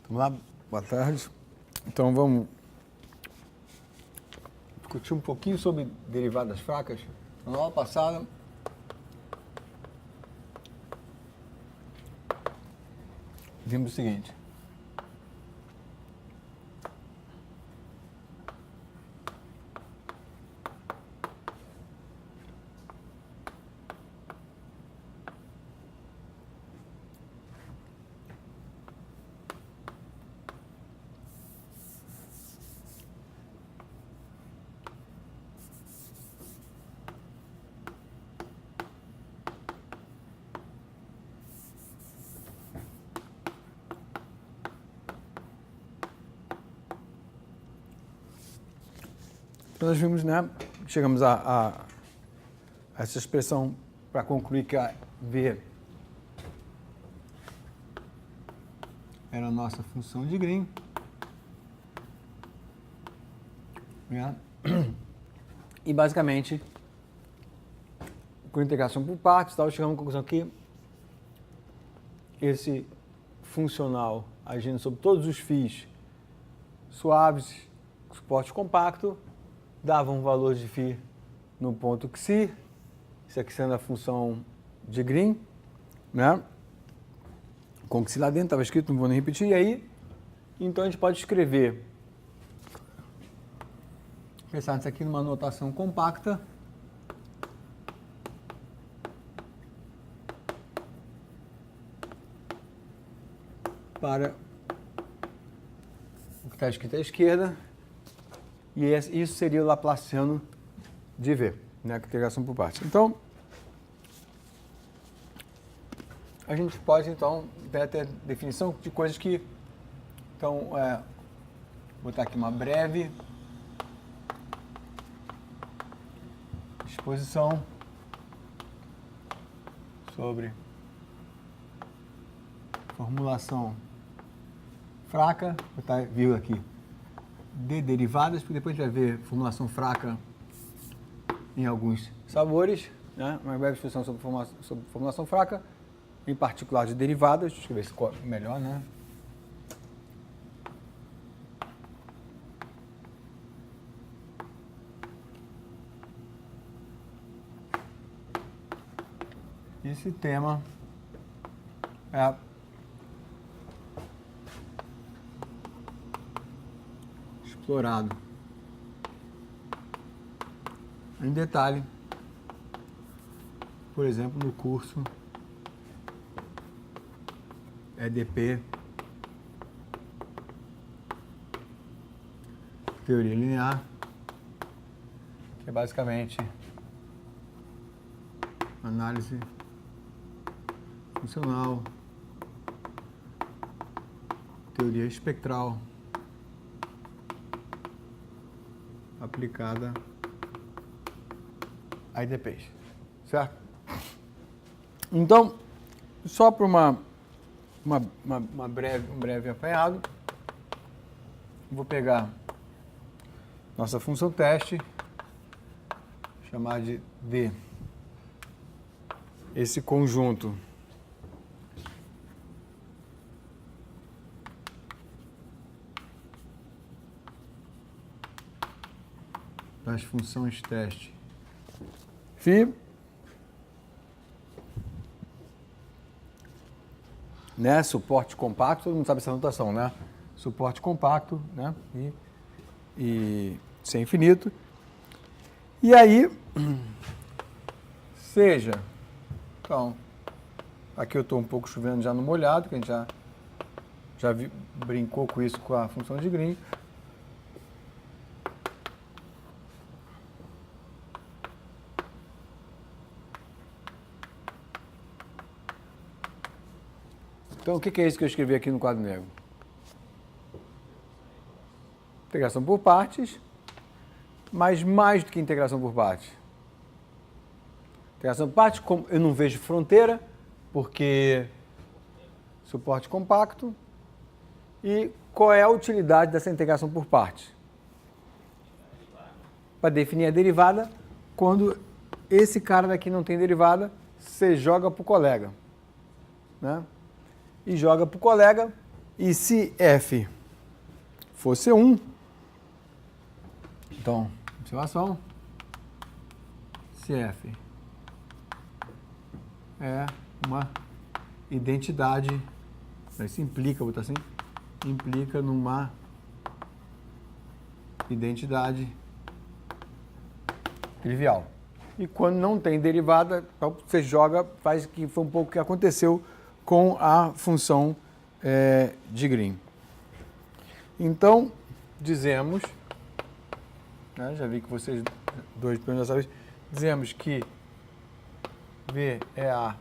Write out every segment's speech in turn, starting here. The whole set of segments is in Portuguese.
Vamos lá, boa tarde. Então vamos discutir um pouquinho sobre derivadas fracas. Na aula passada, vimos o seguinte. Então nós vimos, né? Chegamos a essa expressão para concluir que a V era a nossa função de Green. Né? E basicamente, com integração por partes, chegamos à conclusão que esse funcional agindo sobre todos os φ suaves, suporte compacto, dava um valor de φ no ponto xi, isso aqui sendo a função de Green, né? Com xi lá dentro, estava escrito, não vou nem repetir, e aí, então a gente pode escrever, pensar nisso aqui numa notação compacta, para o que está escrito à esquerda, e isso seria o laplaciano de V, né, integração por partes. Então, a gente pode, então, ter definição de coisas que, então, vou botar aqui uma breve exposição sobre formulação fraca, vou botar vírgula aqui, de derivadas, porque depois a gente vai ver formulação fraca em alguns sabores, né? Uma breve exposição sobre formulação fraca, em particular de derivadas. Deixa eu ver se ficou melhor, né? Esse tema é explorado em detalhe, por exemplo, no curso EDP, Teoria Linear, que é basicamente análise funcional, teoria espectral aplicada a IDPs, certo? Então, só para um breve apanhado, vou pegar nossa função teste, chamar de D, esse conjunto das funções teste φ, né? Suporte compacto, todo mundo sabe essa notação, né? Suporte compacto, né? E ser infinito. E aí, seja, então, aqui eu estou um pouco chovendo já no molhado, que a gente já brincou com isso com a função de Green. Então, o que é isso que eu escrevi aqui no quadro negro? Integração por partes, mas mais do que integração por partes. Integração por partes, como eu não vejo fronteira, porque suporte compacto. E qual é a utilidade dessa integração por partes? Para definir a derivada, quando esse cara daqui não tem derivada, você joga para o colega, né? E joga para o colega E se f fosse 1, então, observação, se f é uma identidade, isso implica, vou botar assim, implica numa identidade trivial. E quando não tem derivada, você joga, faz que foi um pouco o que aconteceu com a função de Green. Então, dizemos, né, já vi que vocês dois já sabem, dizemos que V é a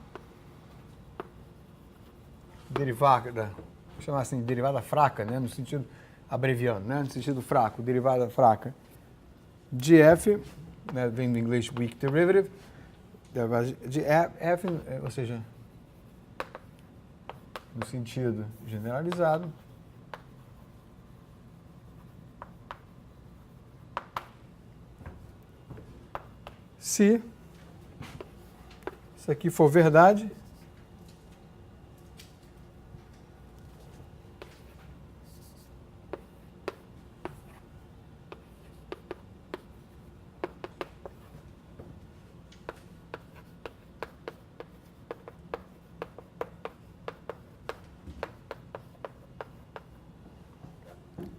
derivada, vou chamar assim, derivada fraca, né, no sentido, abreviando, né, no sentido fraco, derivada fraca de f, né, vem do inglês weak derivative, de f, ou seja, no sentido generalizado, se isso aqui for verdade,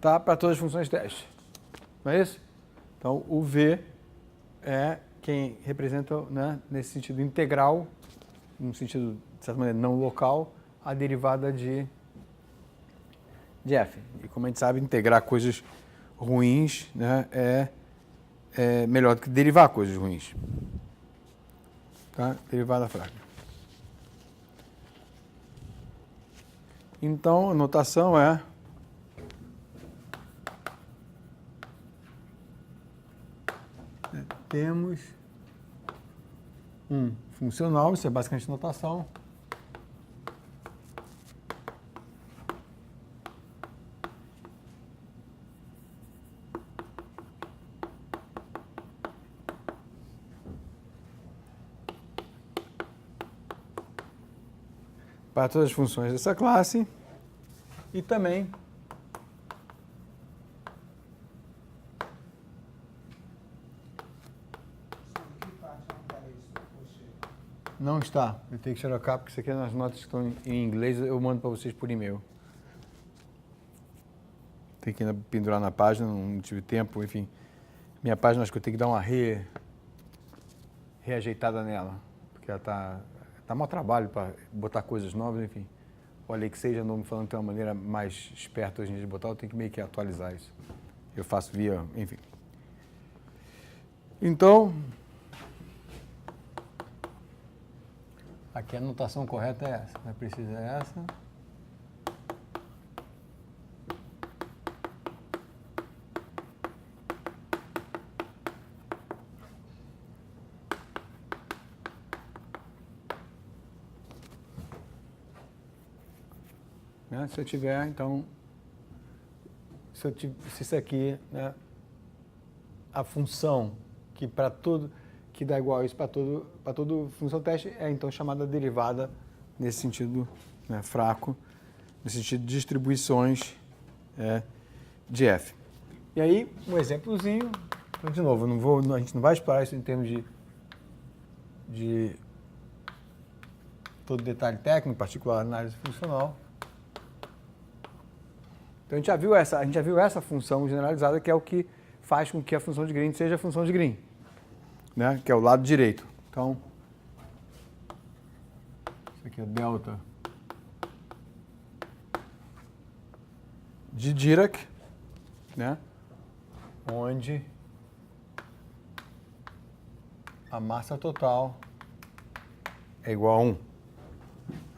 tá, para todas as funções de teste. Não é isso? Então, o V é quem representa, né, nesse sentido integral, no sentido, de certa maneira, não local, a derivada de f. E como a gente sabe, integrar coisas ruins, né, é melhor do que derivar coisas ruins. Tá? Derivada fraca. Então, a notação é temos um funcional, isso é basicamente notação, para todas as funções dessa classe e também não está. Eu tenho que xerocar porque isso aqui é nas notas que estão em inglês, eu mando para vocês por e-mail. Tem que ainda pendurar na página, não tive tempo, enfim. Minha página acho que eu tenho que dar uma reajeitada nela, porque ela tá mau trabalho para botar coisas novas, enfim. O Alexei já não me falando que tem uma maneira mais esperta hoje em dia de botar, eu tenho que meio que atualizar isso. Eu faço via, enfim. Então, aqui a notação correta é essa, né? Precisa é essa. Né? Se eu tiver, então, se isso aqui, né, a função que para tudo, que dá igual a isso para todo função teste, é então chamada derivada nesse sentido, né, fraco, nesse sentido de distribuições de f. E aí, um exemplozinho, então, de novo, a gente não vai explorar isso em termos de todo detalhe técnico, em particular análise funcional. Então a gente já viu essa função generalizada, que é o que faz com que a função de Green seja a função de Green, né? Que é o lado direito. Então, isso aqui é delta de Dirac, né? Onde a massa total é igual a 1.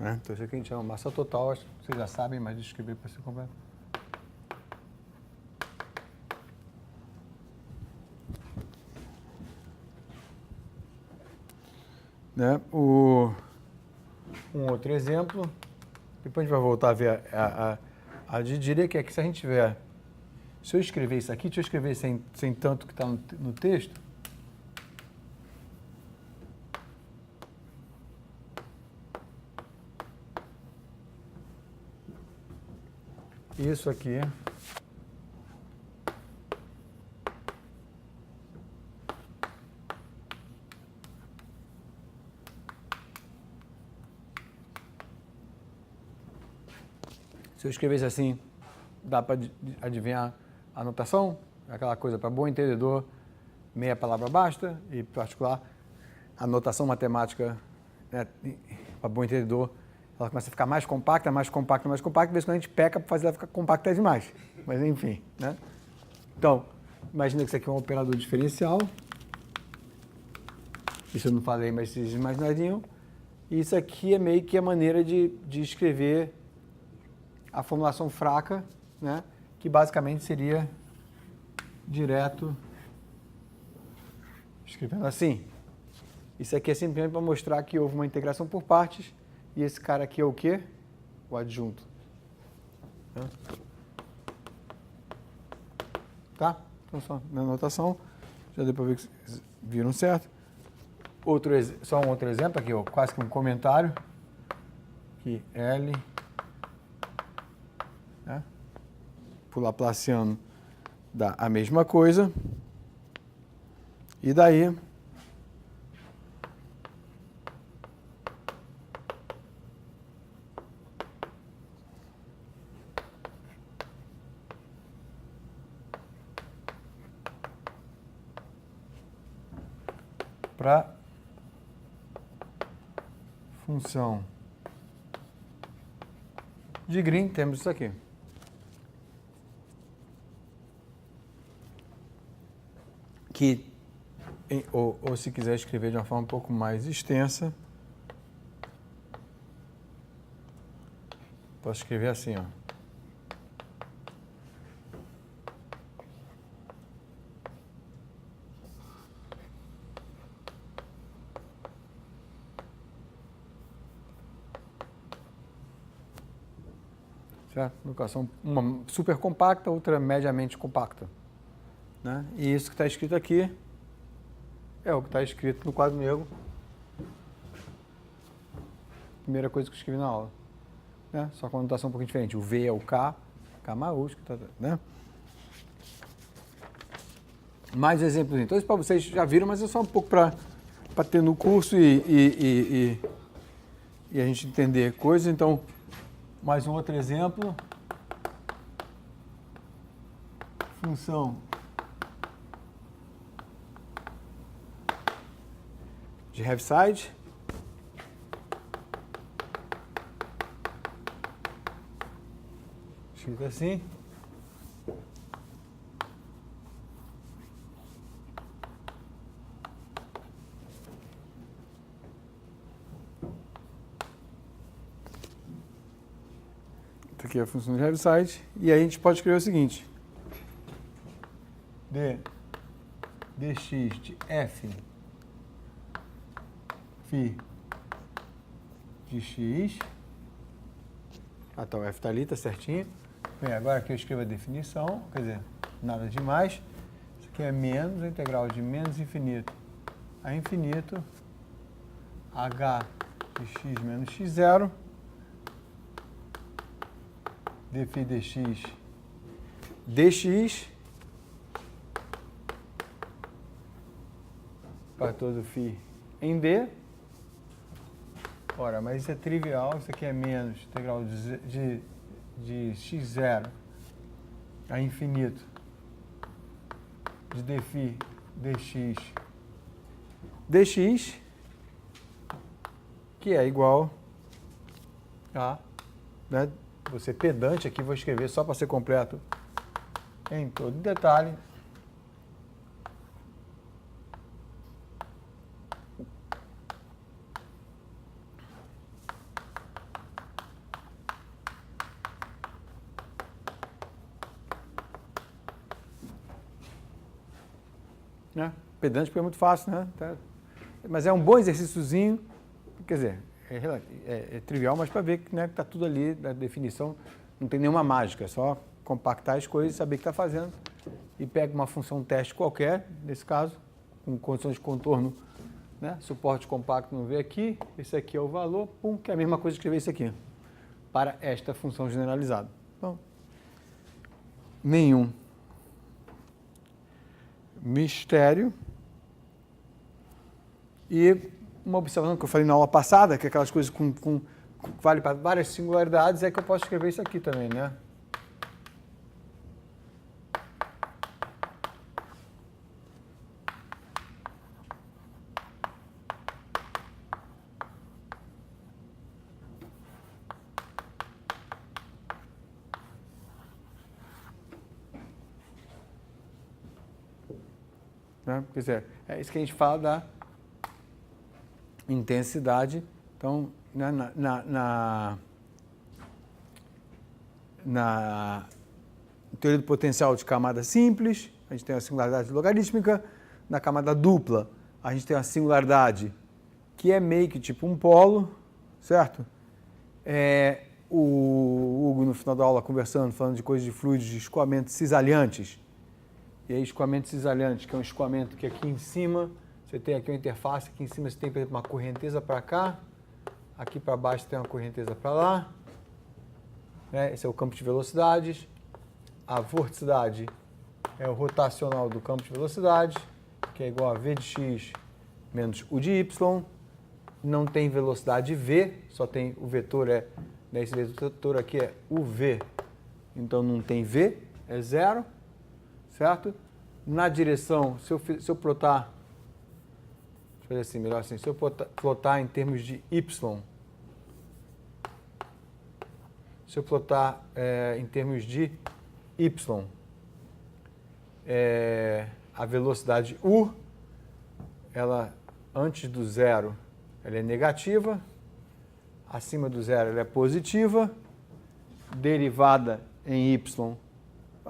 Né? Então isso aqui a gente chama massa total, acho que vocês já sabem, mas deixa eu escrever para ser completo. Né? Um outro exemplo, depois a gente vai voltar a ver a de Dirac, que é que se a gente tiver, se eu escrever isso aqui, deixa eu escrever sem tanto que está no texto, isso aqui se eu escrevesse assim, dá para adivinhar a notação? Aquela coisa para bom entendedor, meia palavra basta, e particular, a notação matemática, né, para bom entendedor, ela começa a ficar mais compacta, mais compacta, mais compacta, de vez em quando a gente peca para fazer ela ficar compacta demais. Mas enfim, né? Então, imagina que isso aqui é um operador diferencial. Isso eu não falei, mas vocês imaginariam. E isso aqui é meio que a maneira de escrever a formulação fraca, né? Que basicamente seria direto escrevendo assim. Isso aqui é simplesmente para mostrar que houve uma integração por partes e esse cara aqui é o quê? O adjunto. Tá? Então só na anotação, já deu para ver que vocês viram certo. Só um outro exemplo aqui, ó, quase que um comentário. Aqui, L, né? Por Laplaciano dá a mesma coisa. E daí para função de Green temos isso aqui. Que, ou se quiser escrever de uma forma um pouco mais extensa, posso escrever assim, ó. Certo? Uma super compacta, outra mediamente compacta. Né? E isso que está escrito aqui é o que está escrito no quadro negro. Primeira coisa que eu escrevi na aula. Né? Só com a notação um pouquinho diferente. O V é o K maiúsculo. Né? Mais exemplos. Então, isso para vocês já viram, mas é só um pouco para ter no curso e a gente entender coisas. Então, mais um outro exemplo. Função de Heaviside. Escrito assim. Essa aqui é a função de Heaviside. E aí a gente pode escrever o seguinte. dx de f φ de x. Ah, tá, o f está ali, está certinho. Bem, agora aqui eu escrevo a definição, quer dizer, nada demais. Isso aqui é menos a integral de menos infinito a infinito h de x menos x0 dφ dx para todo φ em d. Ora, mas isso é trivial, isso aqui é menos integral de x0 a infinito de dφ dx, que é igual a, né, vou ser pedante aqui, vou escrever só para ser completo em todo detalhe, né? Pedante porque é muito fácil, né? Mas é um bom exercíciozinho, quer dizer, é trivial, mas para ver que, né, está tudo ali, da definição, não tem nenhuma mágica, é só compactar as coisas e saber o que está fazendo. E pega uma função teste qualquer, nesse caso, com condições de contorno, né? Suporte compacto no V aqui, esse aqui é o valor, pum, que é a mesma coisa que escrever isso aqui, para esta função generalizada. Então, nenhum mistério. E uma observação que eu falei na aula passada, que é aquelas coisas que vale para várias singularidades, é que eu posso escrever isso aqui também, né? Quer dizer, é isso que a gente fala da intensidade. Então, na teoria do potencial de camada simples, a gente tem a singularidade logarítmica. Na camada dupla, a gente tem a singularidade que é meio que tipo um polo, certo? O Hugo, no final da aula, conversando, falando de coisas de fluidos de escoamento cisalhantes. E aí, escoamento cisalhante, que é um escoamento que aqui em cima, você tem aqui uma interface, aqui em cima você tem, por exemplo, uma correnteza para cá, aqui para baixo tem uma correnteza para lá. Esse é o campo de velocidades. A vorticidade é o rotacional do campo de velocidade, que é igual a V de x menos U de y. Não tem velocidade V, só tem o vetor, esse vetor aqui é UV, então não tem V, é zero. Certo? Na direção, se eu plotar, deixa eu fazer assim, melhor assim, se eu plotar em termos de y, se eu plotar em termos de y, a velocidade u, ela antes do zero, ela é negativa, acima do zero ela é positiva, derivada em y,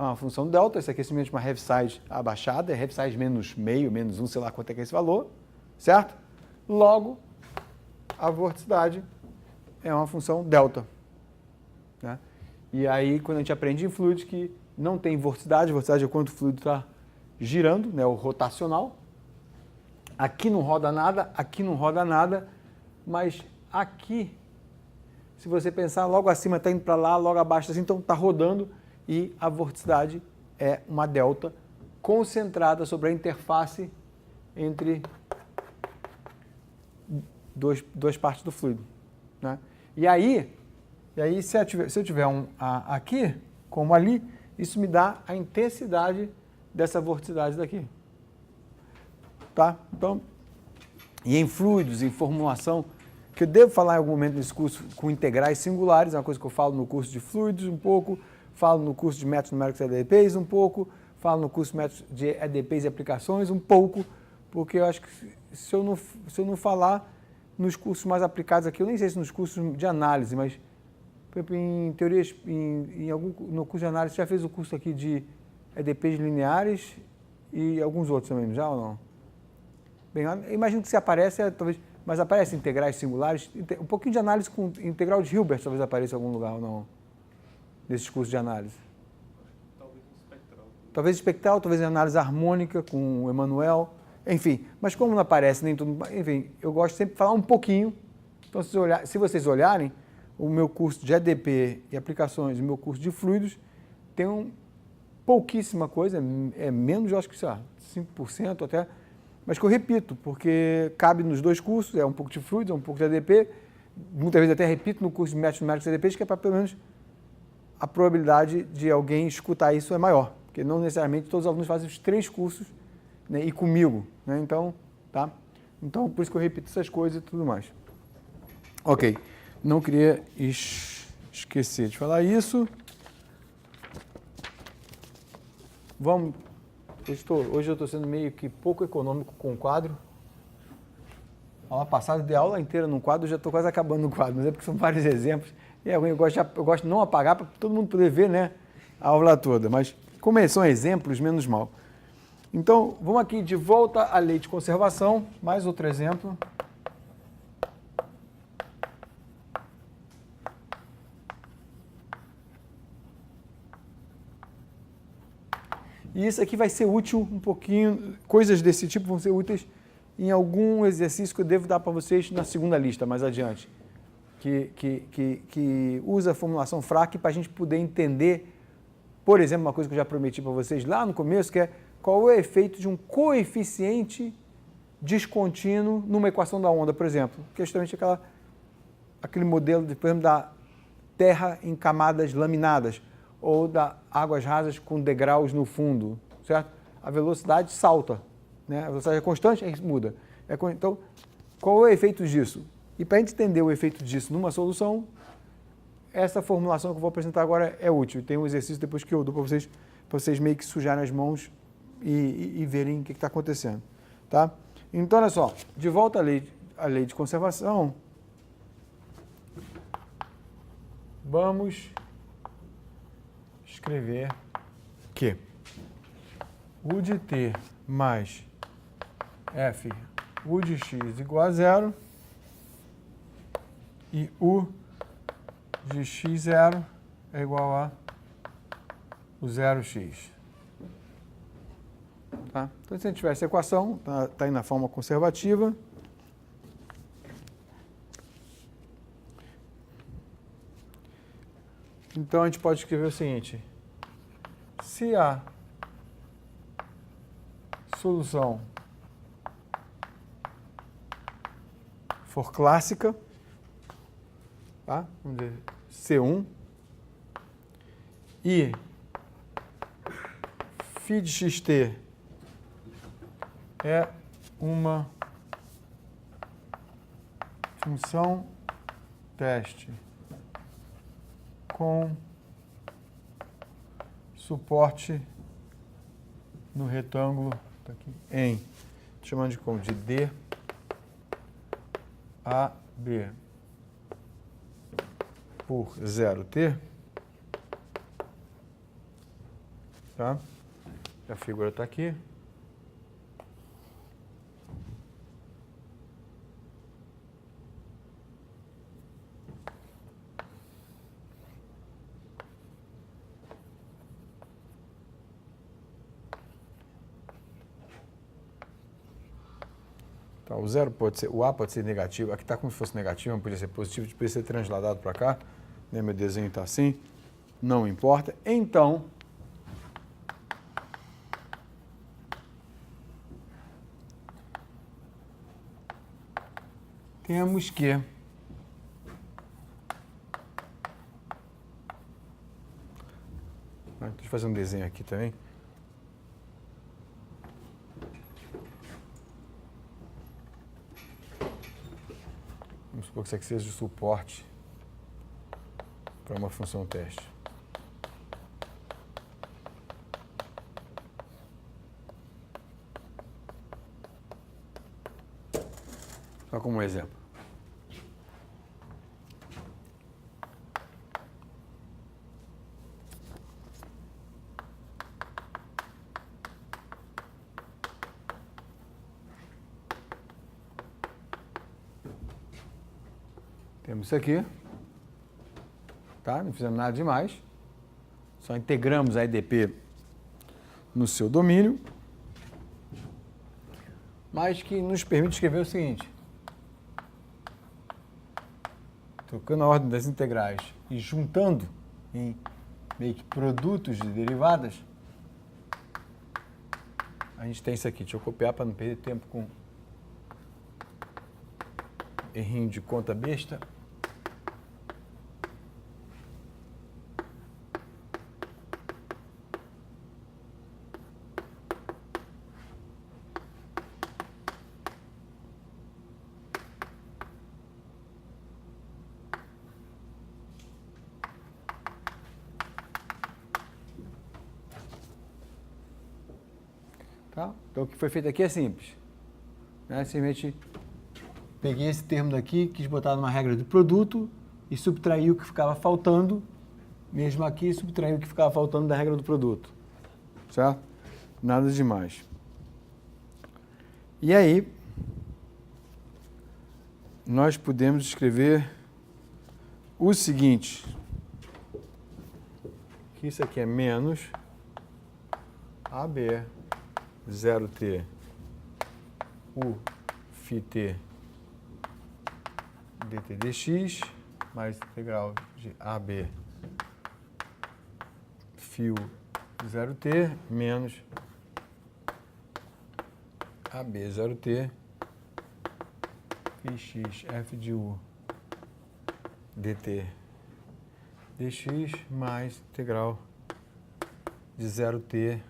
uma função delta, esse aqui é simplesmente uma Heaviside abaixada, é Heaviside menos meio, menos 1, sei lá quanto é que é esse valor, certo? Logo, a vorticidade é uma função delta. Né? E aí, quando a gente aprende em fluidos que não tem vorticidade é quanto o fluido está girando, né, o rotacional. Aqui não roda nada, mas aqui, se você pensar, logo acima está indo para lá, logo abaixo assim, então está rodando, e a vorticidade é uma delta concentrada sobre a interface entre duas partes do fluido. Né? E aí se eu tiver um A aqui, como ali, isso me dá a intensidade dessa vorticidade daqui. Tá? Então, e em fluidos, em formulação, que eu devo falar em algum momento nesse curso com integrais singulares, é uma coisa que eu falo no curso de fluidos um pouco, falo no curso de métodos numéricos de EDPs um pouco, falo no curso de métodos de EDPs e aplicações um pouco, porque eu acho que se eu não falar nos cursos mais aplicados aqui, eu nem sei se nos cursos de análise, mas por exemplo, em teorias, no curso de análise, você já fez o curso aqui de EDPs lineares e alguns outros também, já ou não? Bem, eu imagino que se aparece, talvez, mas aparece integrais singulares, um pouquinho de análise com integral de Hilbert talvez apareça em algum lugar ou não, nesses cursos de análise. Talvez espectral. Talvez espectral, talvez em análise harmônica com o Emanuel, enfim. Mas como não aparece nem tudo, enfim, eu gosto sempre de falar um pouquinho. Então, se vocês olharem, o meu curso de EDP e aplicações, o meu curso de fluidos, tem pouquíssima coisa, é menos, eu acho que, sei lá, 5% até, mas que eu repito, porque cabe nos dois cursos, é um pouco de fluidos, é um pouco de EDP, muitas vezes até repito no curso de métodos numéricos de EDP, que é para pelo menos a probabilidade de alguém escutar isso é maior, porque não necessariamente todos os alunos fazem os 3 cursos, né, e comigo, né, então, tá? Então, por isso que eu repito essas coisas e tudo mais. Ok, não queria esquecer de falar isso. Vamos, hoje eu estou sendo meio que pouco econômico com o quadro. A aula passada, de aula inteira num quadro, eu já estou quase acabando no quadro, mas é porque são vários exemplos. E eu gosto de não apagar para todo mundo poder ver, né, a aula toda, mas como são exemplos, menos mal. Então, vamos aqui de volta à lei de conservação, mais outro exemplo. E isso aqui vai ser útil um pouquinho, coisas desse tipo vão ser úteis em algum exercício que eu devo dar para vocês na segunda lista, mais adiante, que usa a formulação FRAC para a gente poder entender por exemplo, uma coisa que eu já prometi para vocês lá no começo, que é qual é o efeito de um coeficiente descontínuo numa equação da onda, por exemplo. Que é justamente aquele modelo, por exemplo, da terra em camadas laminadas ou da águas rasas com degraus no fundo, certo? A velocidade salta, né? A velocidade é constante, aí muda. Então, qual é o efeito disso? E para a gente entender o efeito disso numa solução, essa formulação que eu vou apresentar agora é útil. Tem um exercício depois que eu dou para vocês meio que sujarem as mãos e verem o que está acontecendo, tá? Então, olha só, de volta à lei de conservação, vamos escrever que U de t mais f U de x igual a zero e U de x0 é igual a o 0x. Tá? Então, se a gente tiver essa equação, está aí na forma conservativa. Então, a gente pode escrever o seguinte: se a solução for clássica, tá? Vamos dizer C1, e φ de xt é uma função teste com suporte no retângulo tá aqui, em, chamando de como? De D a B por 0t, tá? A figura está aqui. Tá, o zero pode ser, o A pode ser negativo, aqui está como se fosse negativo, não podia ser positivo, podia ser transladado para cá, né? Meu desenho está assim, não importa. Então, temos que deixa eu fazer um desenho aqui também. Vamos supor que isso aqui seja o suporte para uma função teste. Só como um exemplo. Temos isso aqui, tá? Não fizemos nada demais, só integramos a EDP no seu domínio, mas que nos permite escrever o seguinte: trocando a ordem das integrais e juntando em meio que produtos de derivadas, a gente tem isso aqui. Deixa eu copiar para não perder tempo com errinho de conta besta. Tá? Então, o que foi feito aqui é simples, né? Simplesmente peguei esse termo daqui, quis botar numa regra do produto e subtraí o que ficava faltando, mesmo aqui, subtraí o que ficava faltando da regra do produto, certo? Nada demais. E aí, nós podemos escrever o seguinte, que isso aqui é menos AB 0t U φt dt dx mais integral de AB φ fio de 0T menos AB 0T φ x f de u dt dx mais integral de 0T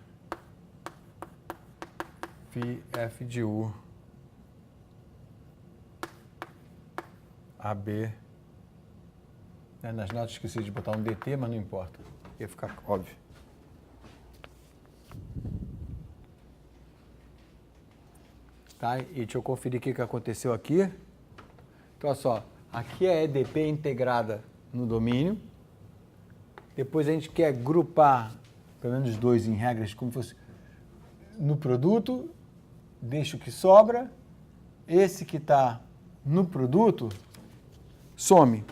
φ f de u AB. Nas notas esqueci de botar um dt, mas não importa. Ia ficar óbvio. Tá? E deixa eu conferir o que aconteceu aqui. Então, olha só. Aqui é a EDP integrada no domínio. Depois a gente quer grupar, pelo menos dois em regras, como fosse no produto. Deixa o que sobra. Esse que está no produto, some.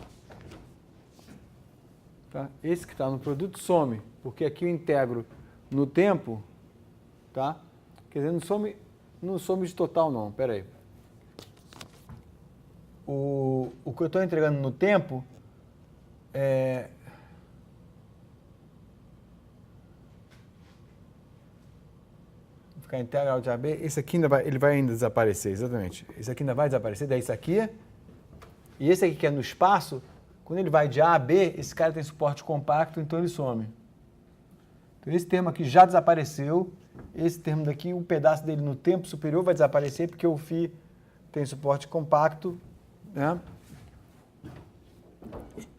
Tá? Esse que está no produto, some. Porque aqui eu integro no tempo, tá? Quer dizer, não some de total, não. Espera aí. O que eu estou entregando no tempo é... Vou ficar integral de AB. Esse aqui ele vai ainda desaparecer, exatamente. Esse aqui ainda vai desaparecer, daí isso aqui. E esse aqui que é no espaço, quando ele vai de A a B, esse cara tem suporte compacto, então ele some. Então esse termo aqui já desapareceu. Esse termo daqui, um pedaço dele no tempo superior vai desaparecer, porque o φ tem suporte compacto, né?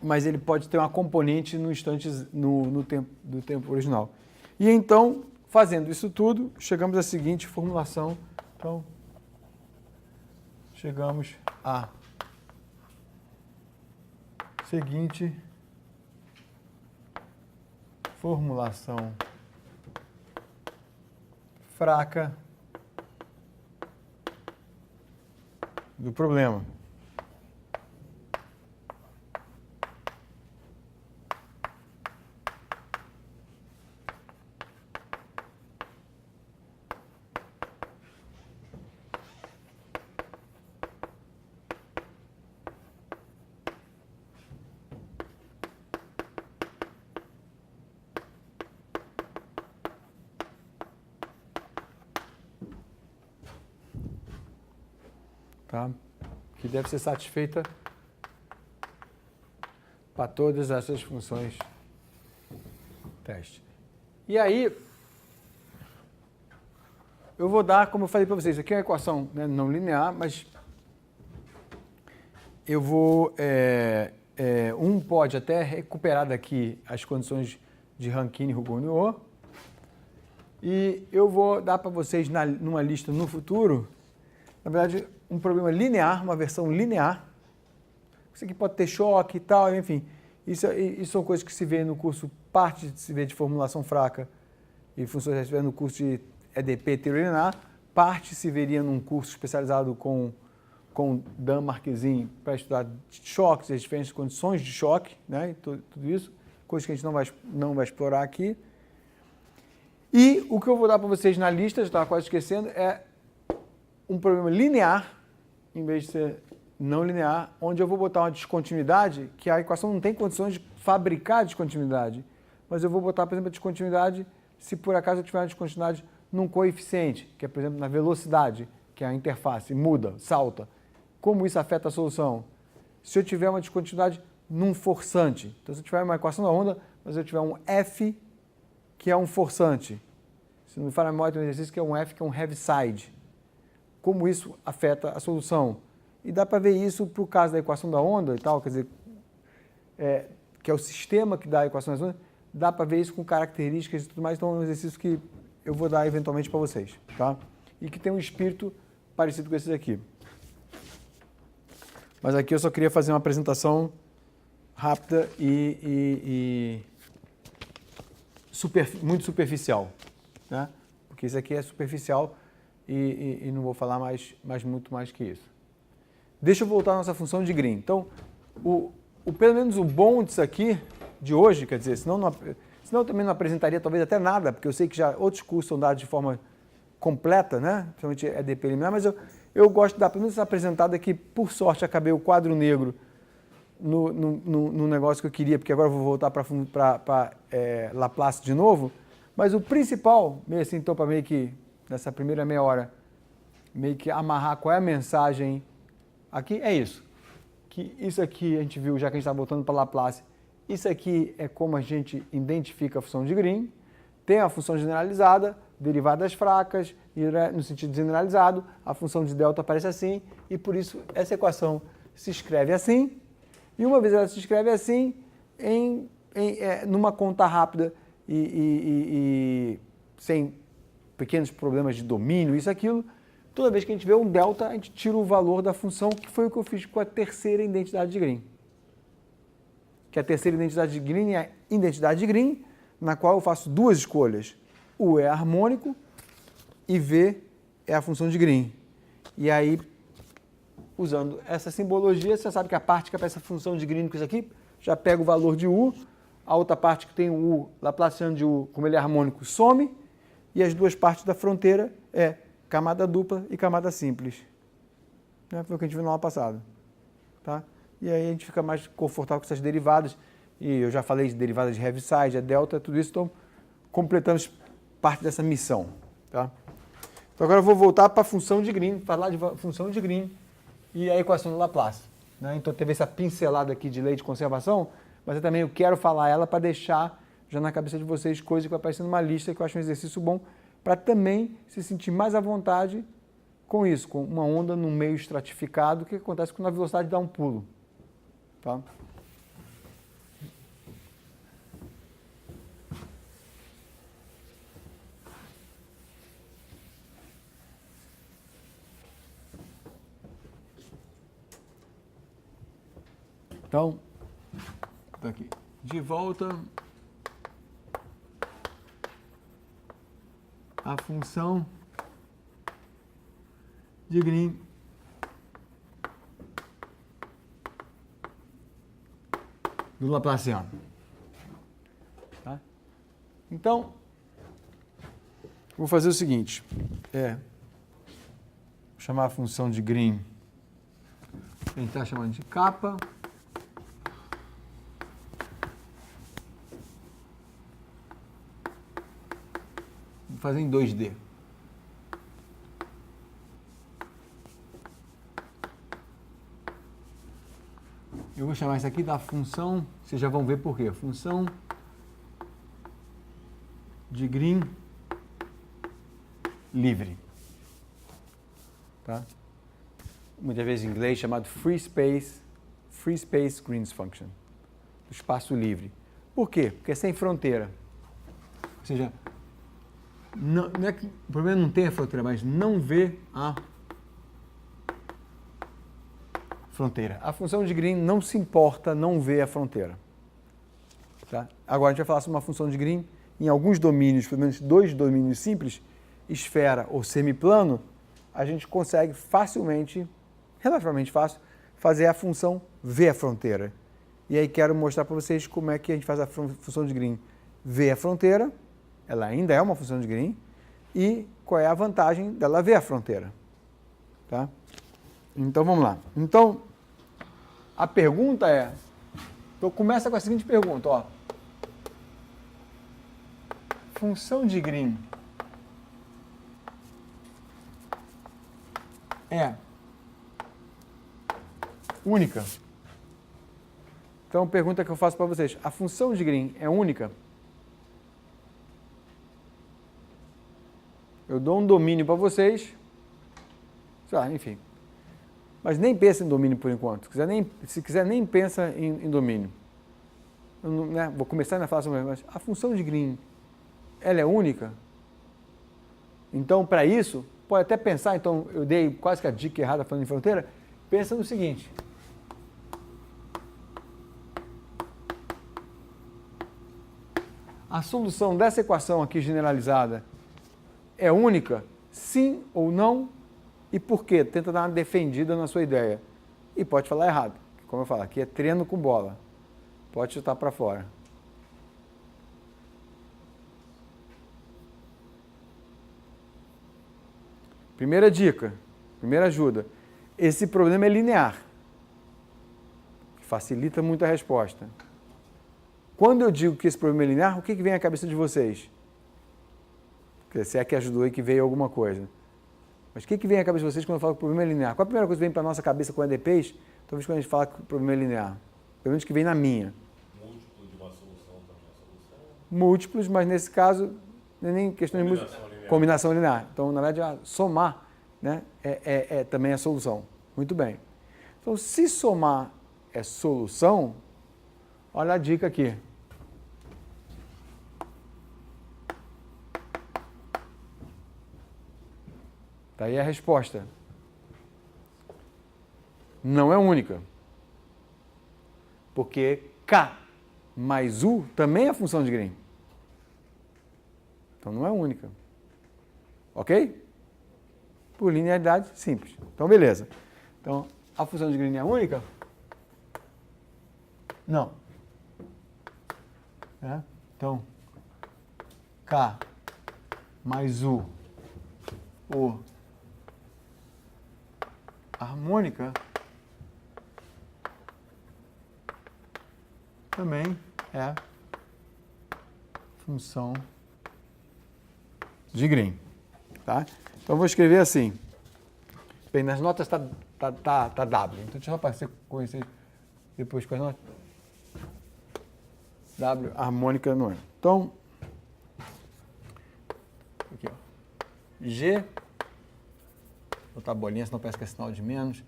Mas ele pode ter uma componente no instante no tempo, do tempo original. E então, fazendo isso tudo, chegamos à seguinte formulação. Então, chegamos à seguinte formulação fraca do problema. Tá? Que deve ser satisfeita para todas essas funções teste. E aí, eu vou dar, como eu falei para vocês, isso aqui é uma equação, né, não linear, mas eu vou, pode até recuperar daqui as condições de Rankine e Rougon-Nour, e eu vou dar para vocês numa lista no futuro, na verdade, um problema linear, uma versão linear. Isso aqui pode ter choque e tal, enfim. Isso são coisas que se vê no curso, parte se vê de formulação fraca e funções se vê no curso de EDP teoria linear, parte se veria num curso especializado com Dan Marquezin para estudar choques e as diferentes condições de choque, né? E tudo isso, coisas que a gente não vai explorar aqui. E o que eu vou dar para vocês na lista, já estava quase esquecendo, é um problema linear, em vez de ser não linear, onde eu vou botar uma descontinuidade, que a equação não tem condições de fabricar descontinuidade, mas eu vou botar, por exemplo, a descontinuidade se por acaso eu tiver uma descontinuidade num coeficiente, que é, por exemplo, na velocidade, que é a interface, muda, salta. Como isso afeta a solução? Se eu tiver uma descontinuidade num forçante, então se eu tiver uma equação da onda, mas eu tiver um F, que é um forçante, se não me falha a memória, tem um exercício que é um F, que é um heaviside. Como isso afeta a solução. E dá para ver isso para o caso da equação da onda e tal, quer dizer, que é o sistema que dá a equação das ondas, dá para ver isso com características e tudo mais, então é um exercício que eu vou dar eventualmente para vocês, tá? E que tem um espírito parecido com esses aqui. Mas aqui eu só queria fazer uma apresentação rápida e muito superficial, né? Porque isso aqui é superficial e não vou falar muito mais que isso. Deixa eu voltar à nossa função de Green. Então, pelo menos o bom disso aqui, de hoje, quer dizer, senão eu também não apresentaria talvez até nada, porque eu sei que já outros cursos são dados de forma completa, né? Principalmente EDP liminar, mas eu gosto de dar pelo menos essa apresentada que, por sorte, acabei o quadro negro no negócio que eu queria, porque agora eu vou voltar para Laplace de novo, mas o principal, meio assim, então, para meio que, nessa primeira meia hora, meio que amarrar qual é a mensagem aqui, é isso. Que isso aqui a gente viu, já que a gente está voltando para Laplace, isso aqui é como a gente identifica a função de Green, tem a função generalizada, derivadas fracas, no sentido generalizado, a função de delta aparece assim, e por isso essa equação se escreve assim, e uma vez ela se escreve assim, numa conta rápida e sem pequenos problemas de domínio, isso, aquilo, toda vez que a gente vê um delta, a gente tira o valor da função, que foi o que eu fiz com a terceira identidade de Green. Que a terceira identidade de Green é a identidade de Green, na qual eu faço duas escolhas. U é harmônico e V é a função de Green. E aí, usando essa simbologia, você sabe que a parte que é para essa função de Green com isso aqui, já pega o valor de U, a outra parte que tem o U, Laplaciano de U, como ele é harmônico, some, e as duas partes da fronteira é camada dupla e camada simples. Foi o que a gente viu na aula passada. Tá? E aí a gente fica mais confortável com essas derivadas, e eu já falei de derivadas de Heaviside, de delta, tudo isso, então completamos parte dessa missão. Tá? Então agora eu vou voltar para a função de Green, falar de função de Green e a equação do Laplace. Né? Então teve essa pincelada aqui de lei de conservação, mas eu também quero falar ela para deixar já na cabeça de vocês coisas que vai aparecer numa lista, que eu acho um exercício bom, para também se sentir mais à vontade com isso, com uma onda no meio estratificado, o que acontece quando a velocidade dá um pulo. Tá? Então, tá aqui. De volta à função de Green do Laplaciano. Tá? Então, vou fazer o seguinte, vou chamar a função de Green, a gente está chamando de capa. Vou fazer em 2D. Eu vou chamar isso aqui da função, vocês já vão ver por quê. Função de Green livre. Tá? Muitas vezes em inglês chamado free space Green's function. Do espaço livre. Por quê? Porque é sem fronteira. Ou seja, não é que o problema não tem a fronteira, mas não vê a fronteira. A função de Green não se importa, não vê a fronteira. Tá? Agora a gente vai falar sobre uma função de Green em alguns domínios, pelo menos 2 domínios simples, esfera ou semiplano, a gente consegue facilmente, relativamente fácil, fazer a função ver a fronteira. E aí quero mostrar para vocês como é que a gente faz a função de Green ver a fronteira, ela ainda é uma função de Green, e qual é a vantagem dela ver a fronteira. Tá? Então vamos lá. Então, a pergunta é, então começa com a seguinte pergunta, ó. Função de Green é única? Então, a pergunta que eu faço para vocês, a função de Green é única? Eu dou um domínio para vocês, sei lá, enfim. Mas nem pensa em domínio por enquanto. Se quiser, nem pensa em domínio. Eu não, né, vou começar a falar sobre isso, mas a função de Green, ela é única? Então, para isso, pode até pensar, então, eu dei quase que a dica errada falando em fronteira, pensa no seguinte. A solução dessa equação aqui generalizada é única? Sim ou não? E por quê? Tenta dar uma defendida na sua ideia. E pode falar errado. Como eu falo, aqui é treino com bola. Pode chutar para fora. Primeira dica, primeira ajuda. Esse problema é linear. Facilita muito a resposta. Quando eu digo que esse problema é linear, o que vem à cabeça de vocês? Se é que ajudou aí que veio alguma coisa. Mas o que vem à cabeça de vocês quando eu falo que o problema é linear? Qual a primeira coisa que vem para a nossa cabeça com EDPs? Talvez quando a gente fala que o problema é linear. Pelo menos que vem na minha. Múltiplo de uma solução também é solução. Múltiplos, mas nesse caso, não é nem questão de combinação linear. Então, na verdade, somar, né, também é solução. Muito bem. Então, se somar é solução, olha a dica aqui. Está aí a resposta. Não é única. Porque K mais U também é função de Green. Então não é única. Ok? Por linearidade simples. Então beleza. Então a função de Green é única? Não. Então K mais U harmônica também é função de Green, tá? Então eu vou escrever assim. Bem, nas notas tá W. Então deixa eu para você conhecer depois com as notas. W harmônica não é. Então aqui, ó. G, vou botar a bolinha, senão parece que é sinal de menos.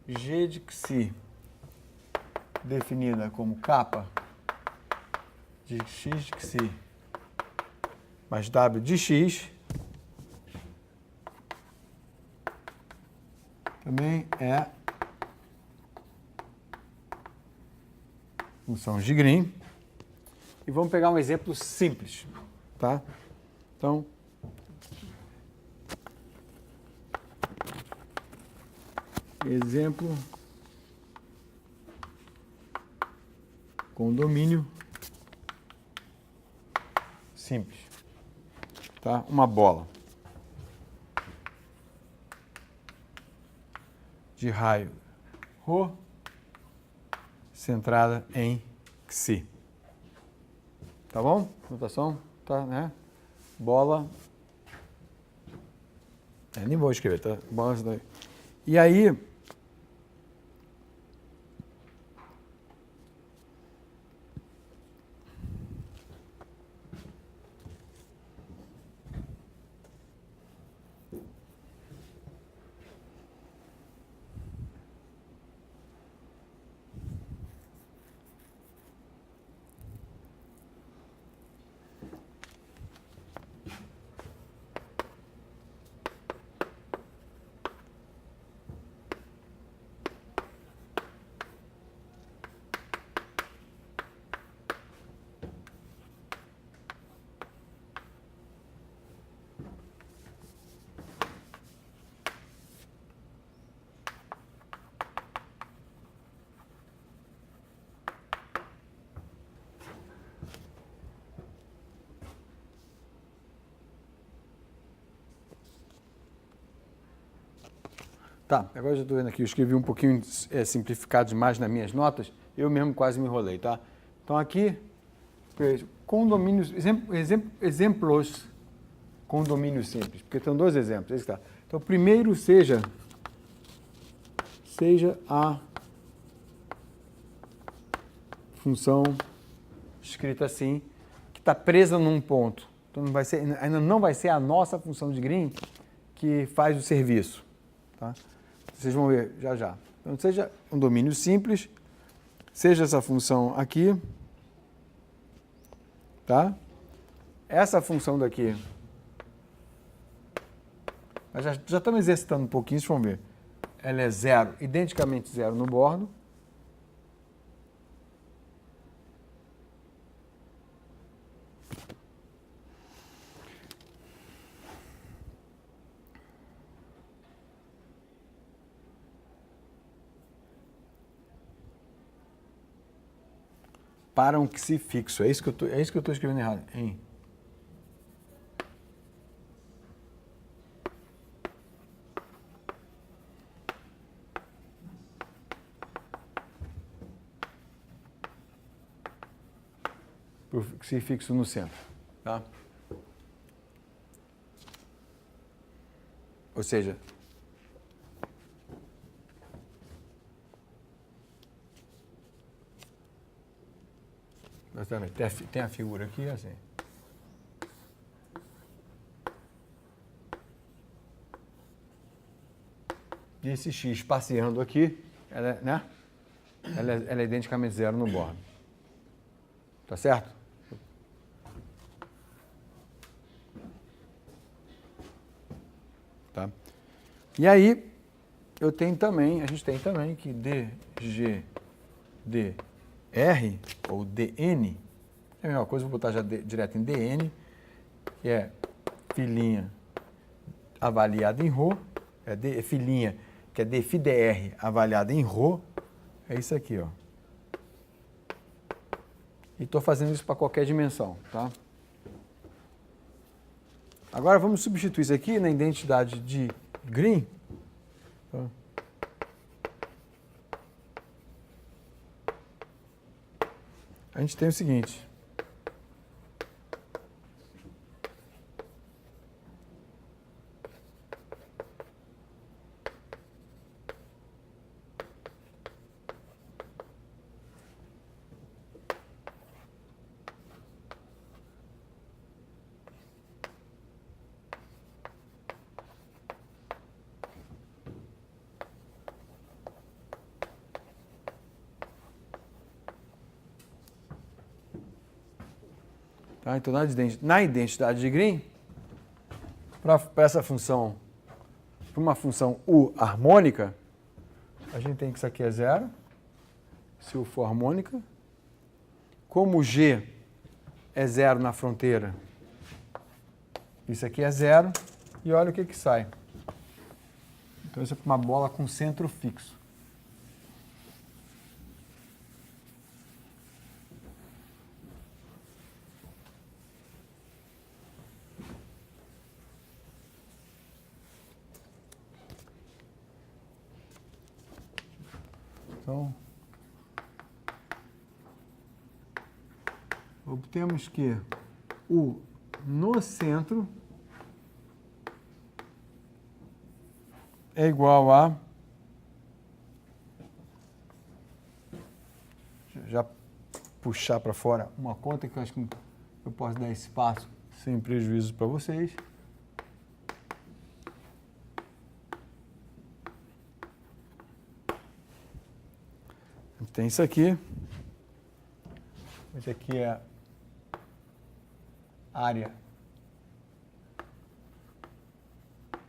G de Xi, definida como capa de X de Xi mais W de X, também é função de Green. E vamos pegar um exemplo simples, tá? Então, exemplo, condomínio simples, tá? Uma bola de raio Rho centrada em Xi. Tá bom? Notação, tá, né? Bola. Nem vou escrever, tá? Bola. E aí, tá, agora já estou vendo aqui, eu escrevi um pouquinho simplificado demais nas minhas notas, eu mesmo quase me enrolei, tá? Então aqui, condomínios, exemplos, condomínios simples, porque são dois exemplos, esse tá. Então, primeiro seja a função escrita assim, que está presa num ponto. Então, ainda não vai ser a nossa função de Green que faz o serviço, tá? Vocês vão ver já já. Então, seja um domínio simples, seja essa função aqui, tá? Essa função daqui, nós já estamos exercitando um pouquinho, vocês vão ver. Ela é zero, identicamente zero no bordo. Para um Xi fixo. É isso que eu estou escrevendo errado, hein? para o xi fixo no centro. Tá? Ou seja, tem a figura aqui assim. E esse x passeando aqui, ela é identicamente zero no bordo. Tá certo? Tá? E aí, a gente tem também que dg dr, ou dn, é a mesma coisa, vou botar já direto em dn, que é filhinha avaliada em ρ, filhinha, que é dφdr avaliada em ρ, é isso aqui, ó. E estou fazendo isso para qualquer dimensão, tá? Agora vamos substituir isso aqui na identidade de Green. Tá? A gente tem o seguinte. Tá? Então, na identidade de Green, para essa função, para uma função U harmônica, a gente tem que isso aqui é zero, se U for harmônica. Como G é zero na fronteira, isso aqui é zero, e olha o que sai. Então, isso é uma bola com centro fixo. Então, obtemos que U no centro é igual a... Já puxar para fora uma conta que eu acho que eu posso dar espaço sem prejuízo para vocês. Tem isso aqui. Esse aqui é a área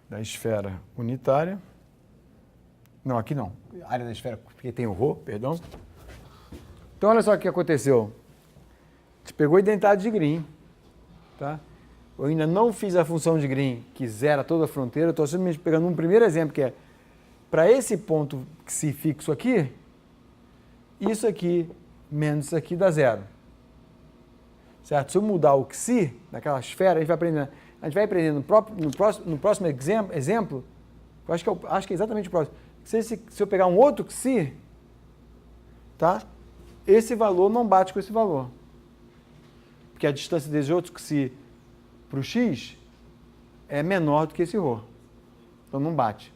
da esfera unitária. Não, aqui não. Área da esfera, porque tem o ρ, perdão. Então, olha só o que aconteceu. A gente pegou a identidade de Green. Tá? Eu ainda não fiz a função de Green que zera toda a fronteira. Estou simplesmente pegando um primeiro exemplo, que é para esse ponto xi fixo aqui, isso aqui menos isso aqui dá zero. Certo? Se eu mudar o xi daquela esfera, a gente vai aprendendo no próximo exemplo, eu acho que é exatamente o próximo. Se eu pegar um outro xi, tá? Esse valor não bate com esse valor. Porque a distância desse outro xi para o x é menor do que esse ρ. Então não bate.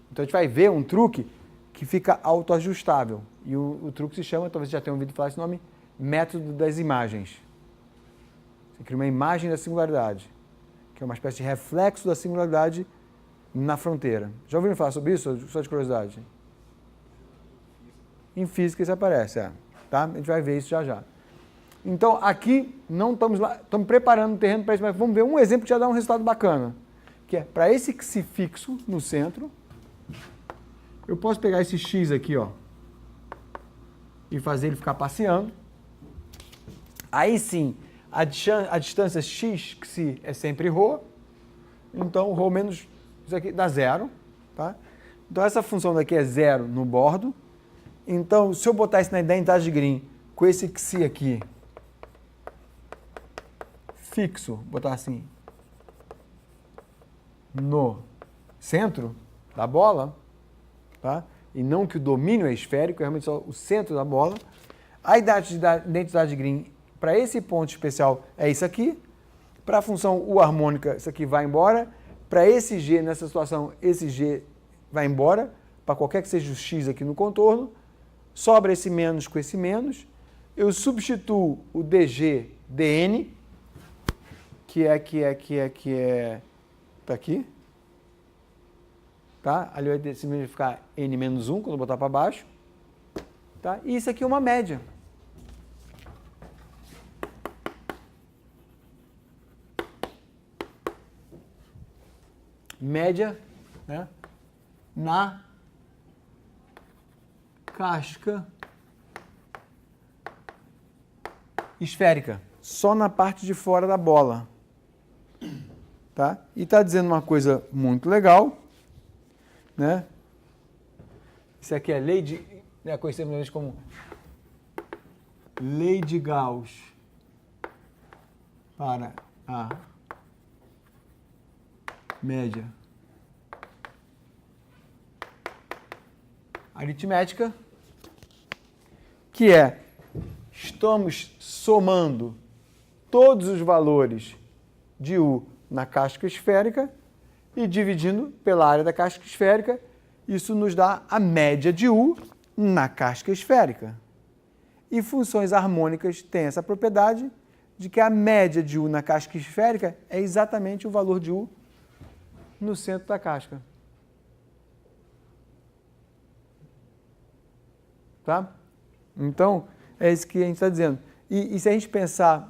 Então a gente vai ver um truque que fica autoajustável. E o truque se chama, talvez você já tenha ouvido falar esse nome, método das imagens. Você cria uma imagem da singularidade, que é uma espécie de reflexo da singularidade na fronteira. Já ouviram falar sobre isso? Só de curiosidade. Em física isso aparece, tá? A gente vai ver isso já já. Então, aqui, não estamos lá, estamos preparando o terreno para isso, mas vamos ver um exemplo que já dá um resultado bacana, que é, para esse xi fixo no centro, eu posso pegar esse x aqui, ó, e fazer ele ficar passeando. Aí sim, a distância x, xi, é sempre ρ, então ρ menos isso aqui dá zero, tá? Então essa função daqui é zero no bordo. Então, se eu botar isso na identidade de Green com esse xi aqui fixo, botar assim, no centro da bola, tá? E não que o domínio é esférico, é realmente só o centro da bola, a identidade de Green para esse ponto especial é isso aqui. Para a função U harmônica, isso aqui vai embora. Para esse G, nessa situação, esse G vai embora, para qualquer que seja o X aqui no contorno. Sobra esse menos com esse menos. Eu substituo o DG, DN, que é... Está aqui. Tá? Ali vai significar N menos 1, quando eu botar para baixo. Tá? E isso aqui é uma média. Média, né, na casca esférica, só na parte de fora da bola. Tá? E está dizendo uma coisa muito legal, né? Isso aqui é lei de, né, conhecemos como lei de Gauss para a média aritmética, que é, estamos somando todos os valores de U na casca esférica e dividindo pela área da casca esférica, isso nos dá a média de U na casca esférica. E funções harmônicas têm essa propriedade de que a média de U na casca esférica é exatamente o valor de U no centro da casca. Tá? Então, é isso que a gente está dizendo. E se a gente pensar,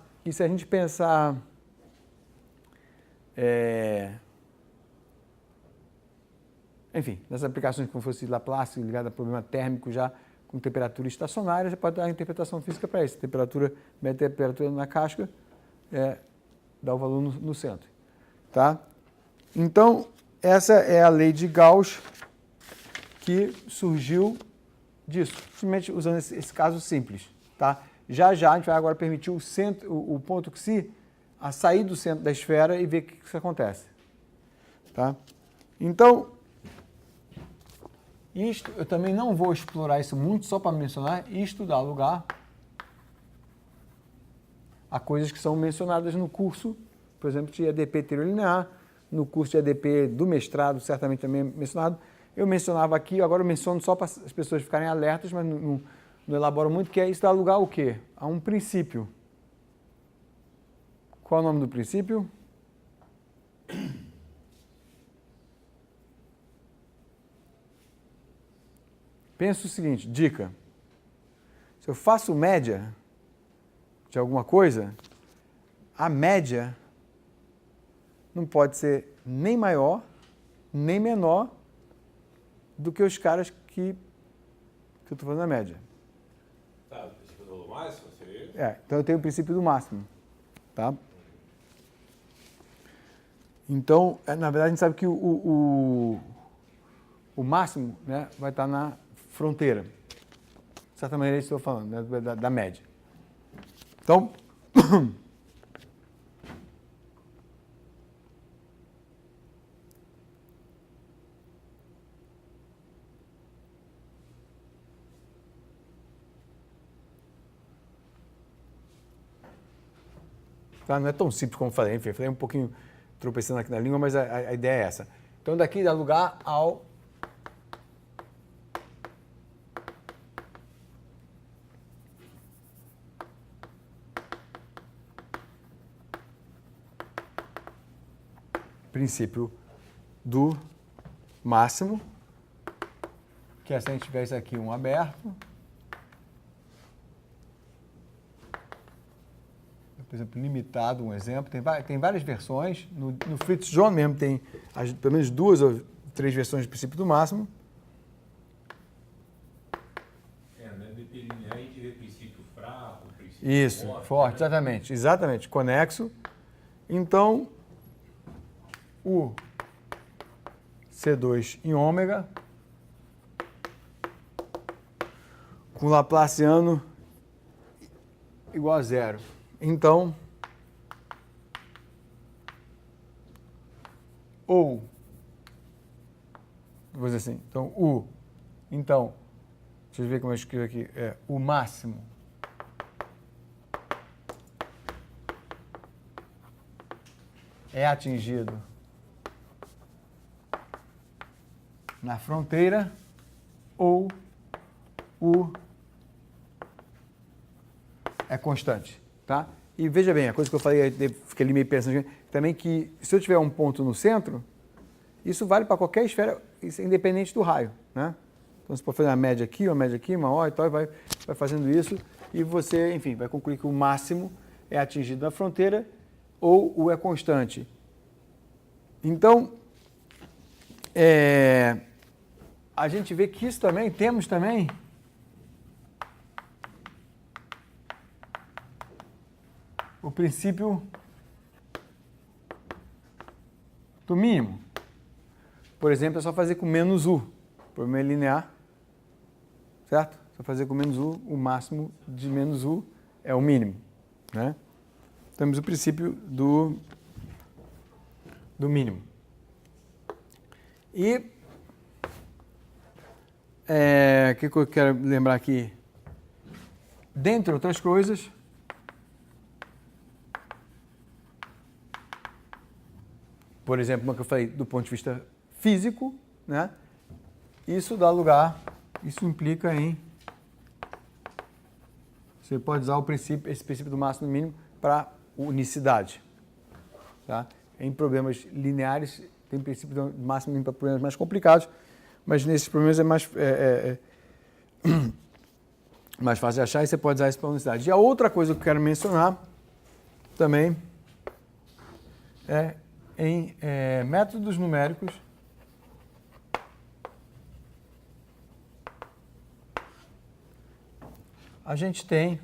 enfim, nas aplicações como fosse Laplace ligado a problema térmico já com temperatura estacionária, você pode dar a interpretação física para isso. Temperatura, média temperatura na casca, dá o valor no centro. Tá? Então, essa é a lei de Gauss que surgiu disso, simplesmente usando esse caso simples. Tá? Já a gente vai agora permitir o ponto Xi a sair do centro da esfera e ver o que acontece. Tá? Então, isto, eu também não vou explorar isso muito, só para mencionar, isto dá lugar a coisas que são mencionadas no curso, por exemplo, de EDP teorilinear, no curso de EDP do mestrado, certamente também mencionado. Eu mencionava aqui, agora eu menciono só para as pessoas ficarem alertas, mas não elaboro muito, que é isso dá lugar ao quê? A um princípio. Qual é o nome do princípio? Pensa o seguinte, dica. Se eu faço média de alguma coisa, a média não pode ser nem maior, nem menor do que os caras que eu estou fazendo a média. Tá, o princípio do máximo seria? Então eu tenho o princípio do máximo. Tá? Então, na verdade, a gente sabe que o máximo, né, vai estar na fronteira. De certa maneira, é isso que eu estou falando, né, da média. Então, tá? Não é tão simples como falei, enfim, falei um pouquinho tropeçando aqui na língua, mas a ideia é essa. Então, daqui dá lugar ao princípio do máximo, que é se a gente tivesse aqui um aberto, por exemplo, limitado, um exemplo, tem várias versões, no Fritz John mesmo tem pelo menos 2 ou 3 versões do princípio do máximo. No EDP linear a gente vê princípio fraco, princípio Isso, forte, né? exatamente, conexo. Então, o C2 em ômega, com Laplaciano igual a zero. Então, ou, vou dizer assim, então, deixa eu ver como eu escrevo aqui, o máximo é atingido na fronteira ou U é constante, tá? E veja bem, a coisa que eu falei, fiquei ali meio pensando também, que se eu tiver um ponto no centro, isso vale para qualquer esfera, independente do raio, né? Então você pode fazer uma média aqui, uma O e tal, e vai fazendo isso, e você, enfim, vai concluir que o máximo é atingido na fronteira ou o é constante. Então, a gente vê que isso também, temos também o princípio do mínimo. Por exemplo, é só fazer com menos U. O problema é linear, certo? Só fazer com menos U, o máximo de menos U é o mínimo, né? Temos o princípio do mínimo. E o que eu quero lembrar aqui? Dentre outras coisas, por exemplo, como eu falei, do ponto de vista físico, né? Isso dá lugar, isso implica em... Você pode usar esse princípio do máximo e do mínimo para unicidade. Tá? Em problemas lineares, tem princípio do máximo e mínimo para problemas mais complicados, mas nesses problemas é mais fácil de achar e você pode usar isso para unicidade. E a outra coisa que eu quero mencionar também é em métodos numéricos, a gente tem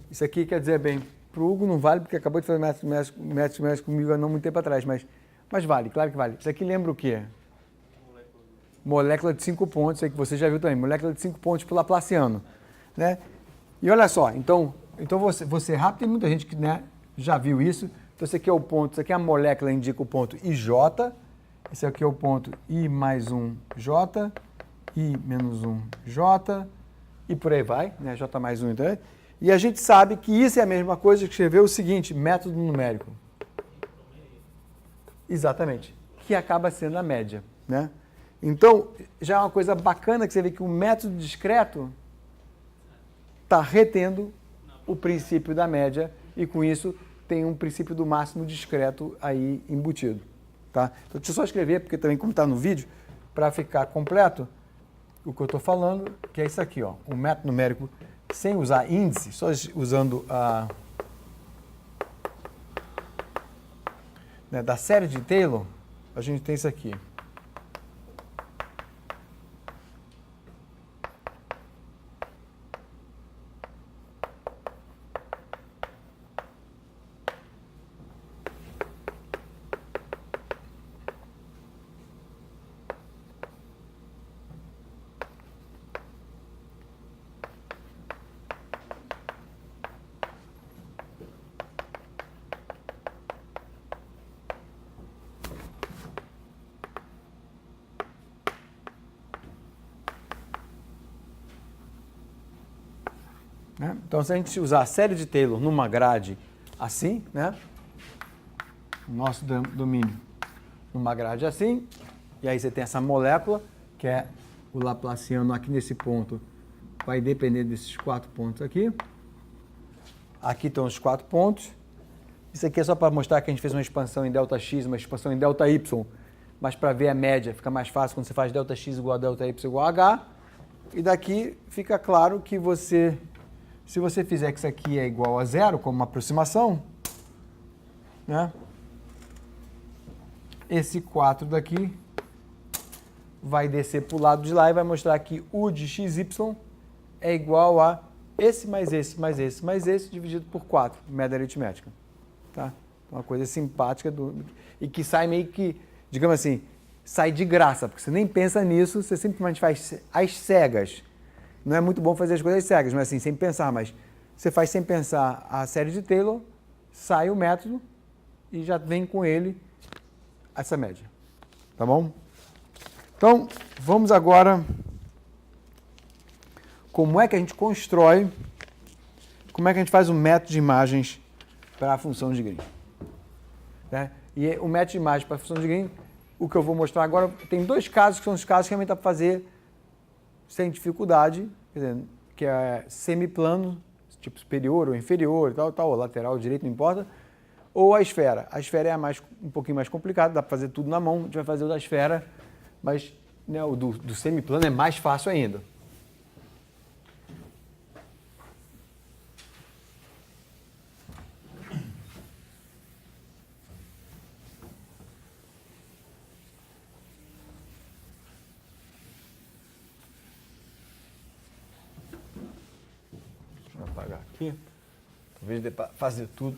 isso aqui, quer dizer, bem, para o Hugo não vale porque acabou de fazer métodos numéricos comigo há não muito tempo atrás, mas vale, claro que vale. Isso aqui lembra o quê? Molécula de 5 pontos, aí que você já viu também, molécula de 5 pontos por Laplaciano, né? E olha só, então você rápido, tem muita gente que, né, já viu isso. Então esse aqui é o ponto, isso aqui é a molécula, indica o ponto IJ, esse aqui é o ponto I mais 1 J, I menos 1 J, e por aí vai, né, J mais 1, então. E a gente sabe que isso é a mesma coisa que escrever o seguinte, método numérico. Exatamente, que acaba sendo a média, né? Então, já é uma coisa bacana que você vê que o método discreto está retendo o princípio da média e com isso tem um princípio do máximo discreto aí embutido, tá? Então, deixa eu só escrever, porque também como está no vídeo, para ficar completo o que eu estou falando, que é isso aqui, ó, o método numérico sem usar índice, só usando da série de Taylor, a gente tem isso aqui. Né? Então, se a gente usar a série de Taylor numa grade assim, né? O nosso domínio numa grade assim, e aí você tem essa molécula, que é o Laplaciano aqui nesse ponto, vai depender desses 4 pontos aqui. Aqui estão os 4 pontos. Isso aqui é só para mostrar que a gente fez uma expansão em ΔX, uma expansão em ΔY, mas para ver a média fica mais fácil quando você faz ΔX igual a ΔY igual a H. E daqui fica claro que se você fizer que isso aqui é igual a 0, como uma aproximação, né? Esse 4 daqui vai descer para o lado de lá e vai mostrar que U de XY é igual a esse mais esse mais esse mais esse dividido por 4, média aritmética. Tá? Uma coisa simpática e que sai meio que, digamos assim, sai de graça, porque você nem pensa nisso, você simplesmente faz às cegas. Não é muito bom fazer as coisas cegas, mas assim, sem pensar, mas você faz sem pensar a série de Taylor, sai o método e já vem com ele essa média. Tá bom? Então, vamos agora... Como é que a gente constrói como é que a gente faz o método de imagens para a função de Green. Né? E o método de imagem para a função de Green, o que eu vou mostrar agora, tem dois casos que são os casos que realmente dá para fazer sem dificuldade, quer dizer, que é semiplano, tipo superior ou inferior, tal, lateral, direito, não importa, ou a esfera. A esfera é um pouquinho mais complicada, dá para fazer tudo na mão, a gente vai fazer o da esfera, mas né, o do semiplano é mais fácil ainda. Deixa eu apagar aqui, talvez dê para fazer tudo.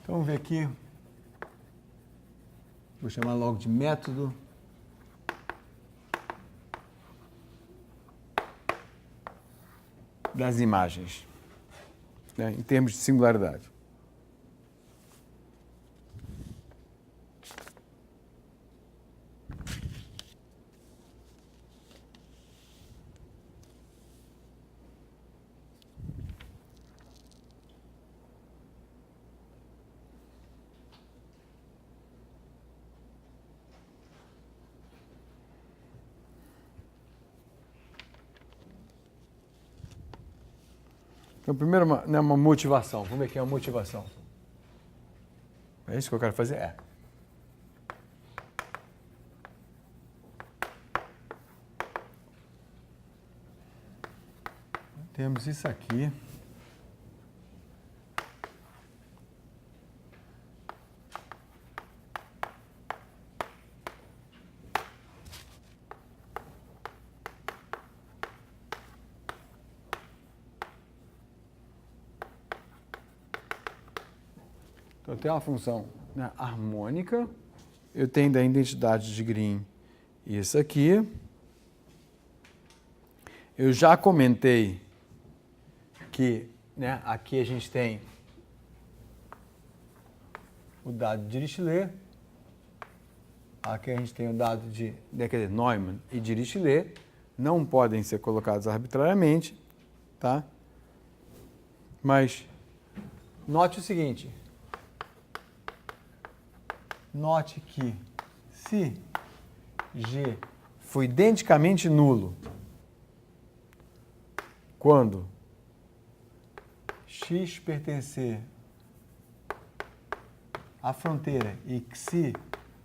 Então, vamos ver aqui. Vou chamar logo de método. Das imagens, né, em termos de singularidade. Então, primeiro, uma motivação. Vamos ver aqui a motivação. É isso que eu quero fazer? É. Temos isso aqui. Eu tenho uma função, né, harmônica, eu tenho da identidade de Green isso aqui. Eu já comentei que né, aqui a gente tem o dado de Dirichlet, aqui a gente tem o dado de quer dizer, Neumann e Dirichlet, não podem ser colocados arbitrariamente, tá? Mas note o seguinte. Note que se G for identicamente nulo quando x pertencer à fronteira e que se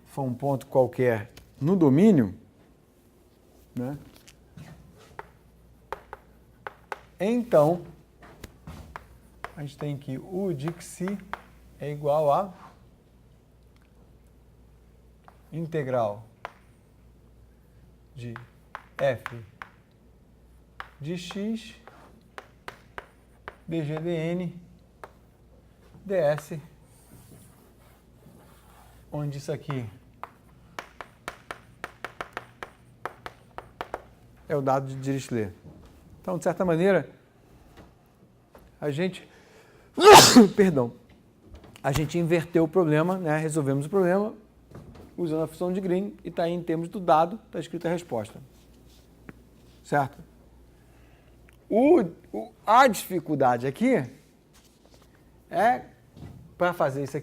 for um ponto qualquer no domínio, né, então a gente tem que u de xi é igual a integral de f de x dg dn ds, onde isso aqui é o dado de Dirichlet. Então, de certa maneira, a gente perdão, a gente inverteu o problema, né? Resolvemos o problema usando a função de Green e está aí em termos do dado, está escrita a resposta. Certo? A dificuldade aqui é, para fazer isso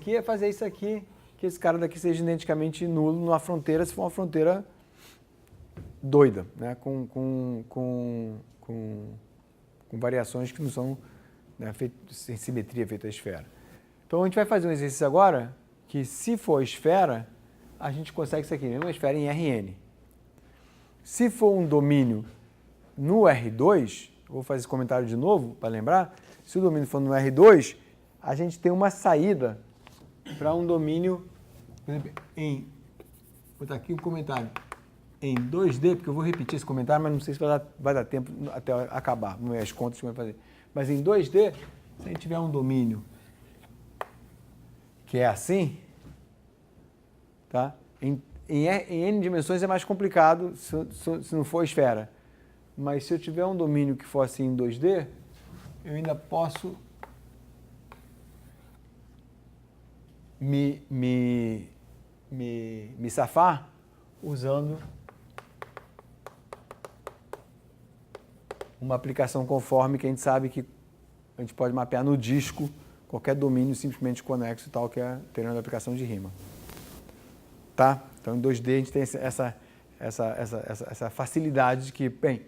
aqui, que esse cara daqui seja identicamente nulo numa fronteira, se for uma fronteira doida, né? com variações que não são né, sem simetria feita a esfera. Então, a gente vai fazer um exercício agora que, se for esfera, a gente consegue isso aqui, uma esfera em Rn. Se for um domínio no R2, vou fazer esse comentário de novo para lembrar, se o domínio for no R2, a gente tem uma saída para um domínio, por exemplo, vou botar aqui um comentário, em 2D, porque eu vou repetir esse comentário, mas não sei se vai dar tempo até acabar, não é as contas que eu vou fazer. Mas em 2D, se a gente tiver um domínio que é assim, tá? Em N dimensões é mais complicado se não for esfera. Mas se eu tiver um domínio que for assim em 2D, eu ainda posso me safar usando uma aplicação conforme que a gente sabe que a gente pode mapear no disco qualquer domínio simplesmente conexo e tal, que é teorema da aplicação de rima. Tá? Então, em 2D, a gente tem essa facilidade de que, bem,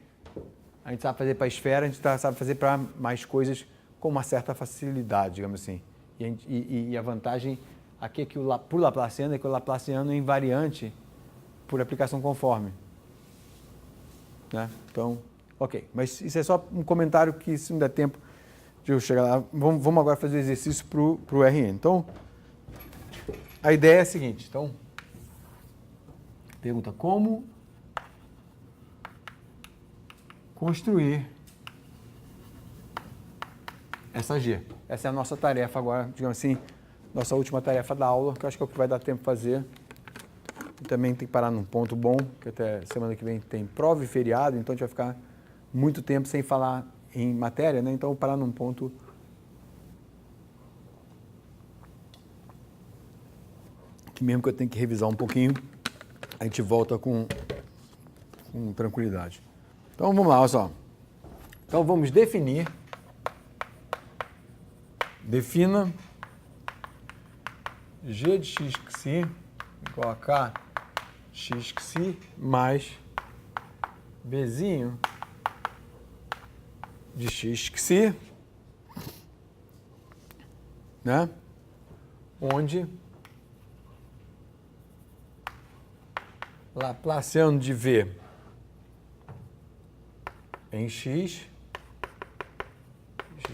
a gente sabe fazer para a esfera, a gente sabe fazer para mais coisas com uma certa facilidade, digamos assim. E a vantagem aqui é que por Laplaciano é que o Laplaciano é invariante por aplicação conforme. Né? Então, ok. Mas isso é só um comentário que, se não der tempo de eu chegar lá, vamos agora fazer o exercício para o RN. Então, a ideia é a seguinte. Então, pergunta: como construir essa G? Essa é a nossa tarefa agora, digamos assim, nossa última tarefa da aula, que eu acho que é o que vai dar tempo de fazer. E também tem que parar num ponto bom, que até semana que vem tem prova e feriado, então a gente vai ficar muito tempo sem falar em matéria, né? Então, parar num ponto que mesmo que eu tenha que revisar um pouquinho, a gente volta com tranquilidade. Então, vamos lá, olha só. Então, vamos definir. Defina G de x psi igual a K x psi mais Bzinho de x psi, né? Onde Laplaciano de V em x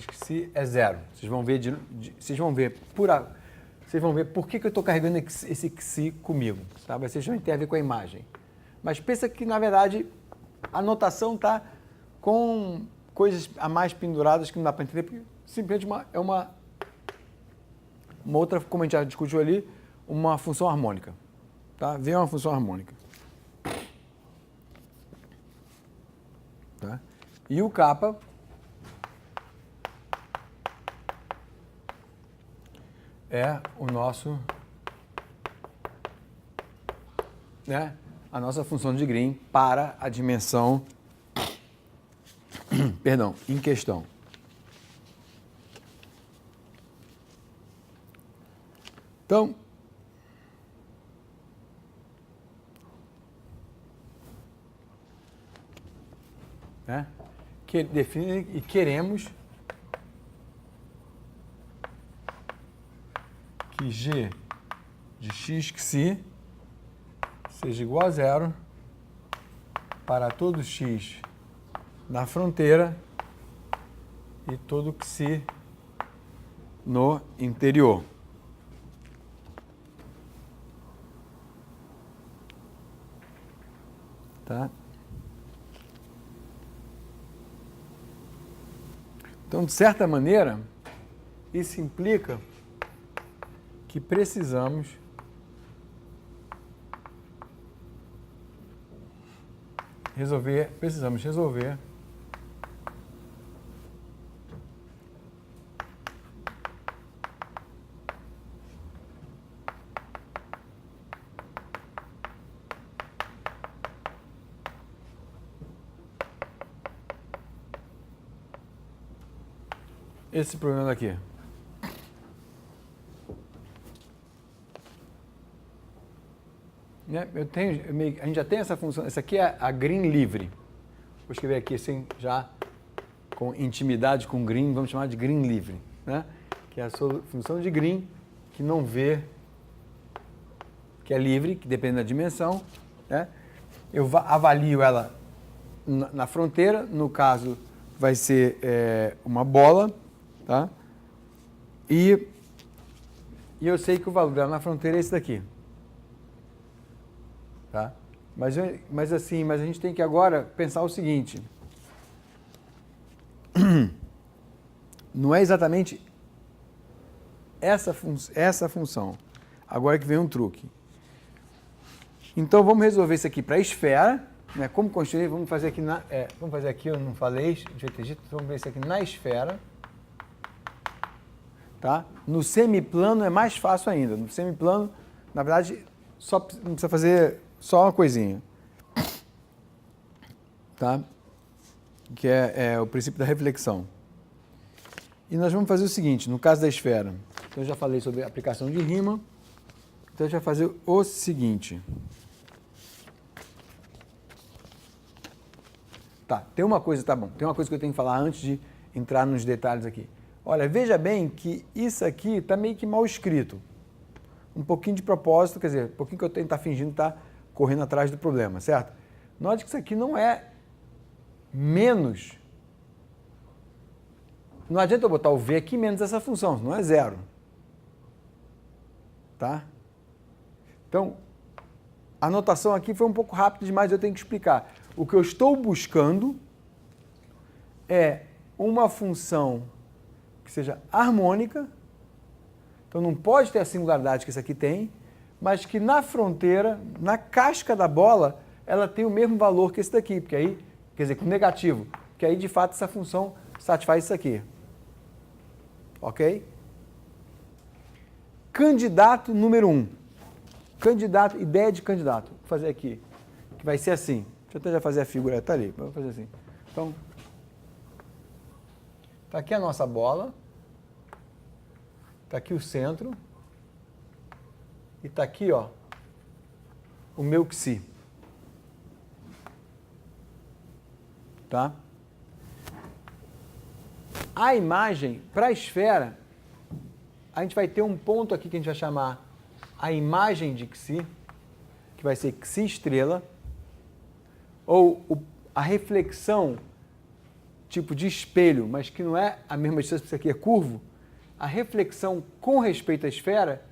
psi é zero. Vocês vão ver por que eu estou carregando esse psi comigo. Tá? Vocês vão ter a ver com a imagem. Mas pensa que, na verdade, a notação está com coisas a mais penduradas que não dá para entender, porque simplesmente é uma outra, como a gente já discutiu ali, uma função harmônica. Tá? V é uma função harmônica. Tá? E o kappa é o nosso, né, a nossa função de Green para a dimensão, perdão, em questão. Então, né, que define e queremos que G de x psi seja igual a zero para todo x na fronteira e todo psi no interior. Tá? Então, de certa maneira, isso implica que precisamos resolver esse problema daqui. Né? A gente já tem essa função. Essa aqui é a Green livre. Vou escrever aqui assim, já com intimidade com Green, vamos chamar de Green livre. Né? Que é a sua função de Green, que não vê, que é livre, que depende da dimensão. Né? Eu avalio ela na fronteira, no caso vai ser uma bola, tá? E eu sei que o valor dela na fronteira é esse daqui. Tá? Mas a gente tem que agora pensar o seguinte. Não é exatamente essa função. Agora que vem um truque. Então, vamos resolver isso aqui para a esfera. Né? Como construir? Vamos fazer aqui, eu não falei, devia ter dito, vamos ver isso aqui na esfera. Tá? No semiplano é mais fácil ainda. No semiplano, na verdade, não precisa fazer só uma coisinha. Tá? Que é o princípio da reflexão. E nós vamos fazer o seguinte, no caso da esfera. Então, eu já falei sobre a aplicação de rima. Então, a gente vai fazer o seguinte. Tá, tem uma coisa que eu tenho que falar antes de entrar nos detalhes aqui. Olha, veja bem que isso aqui está meio que mal escrito. Um pouquinho de propósito, quer dizer, um pouquinho que eu tenho que estar fingindo estar correndo atrás do problema, certo? Note que isso aqui não é menos. Não adianta eu botar o V aqui menos essa função, não é zero. Tá? Então, a anotação aqui foi um pouco rápida demais, eu tenho que explicar. O que eu estou buscando é uma função que seja harmônica, então não pode ter a singularidade que isso aqui tem, mas que na fronteira, na casca da bola, ela tem o mesmo valor que esse daqui, porque aí, quer dizer, com negativo, porque aí de fato essa função satisfaz isso aqui. Ok? Candidato número 1. Candidato, ideia de candidato. Vou fazer aqui, que vai ser assim. Deixa eu até já fazer a figura, está ali, vou fazer assim. Então, está aqui a nossa bola, está aqui o centro, e está aqui, ó, o meu psi. Tá? A imagem, para a esfera, a gente vai ter um ponto aqui que a gente vai chamar a imagem de Xi, que vai ser Xi estrela, ou a reflexão tipo de espelho, mas que não é a mesma distância, porque isso aqui é curvo. A reflexão com respeito à esfera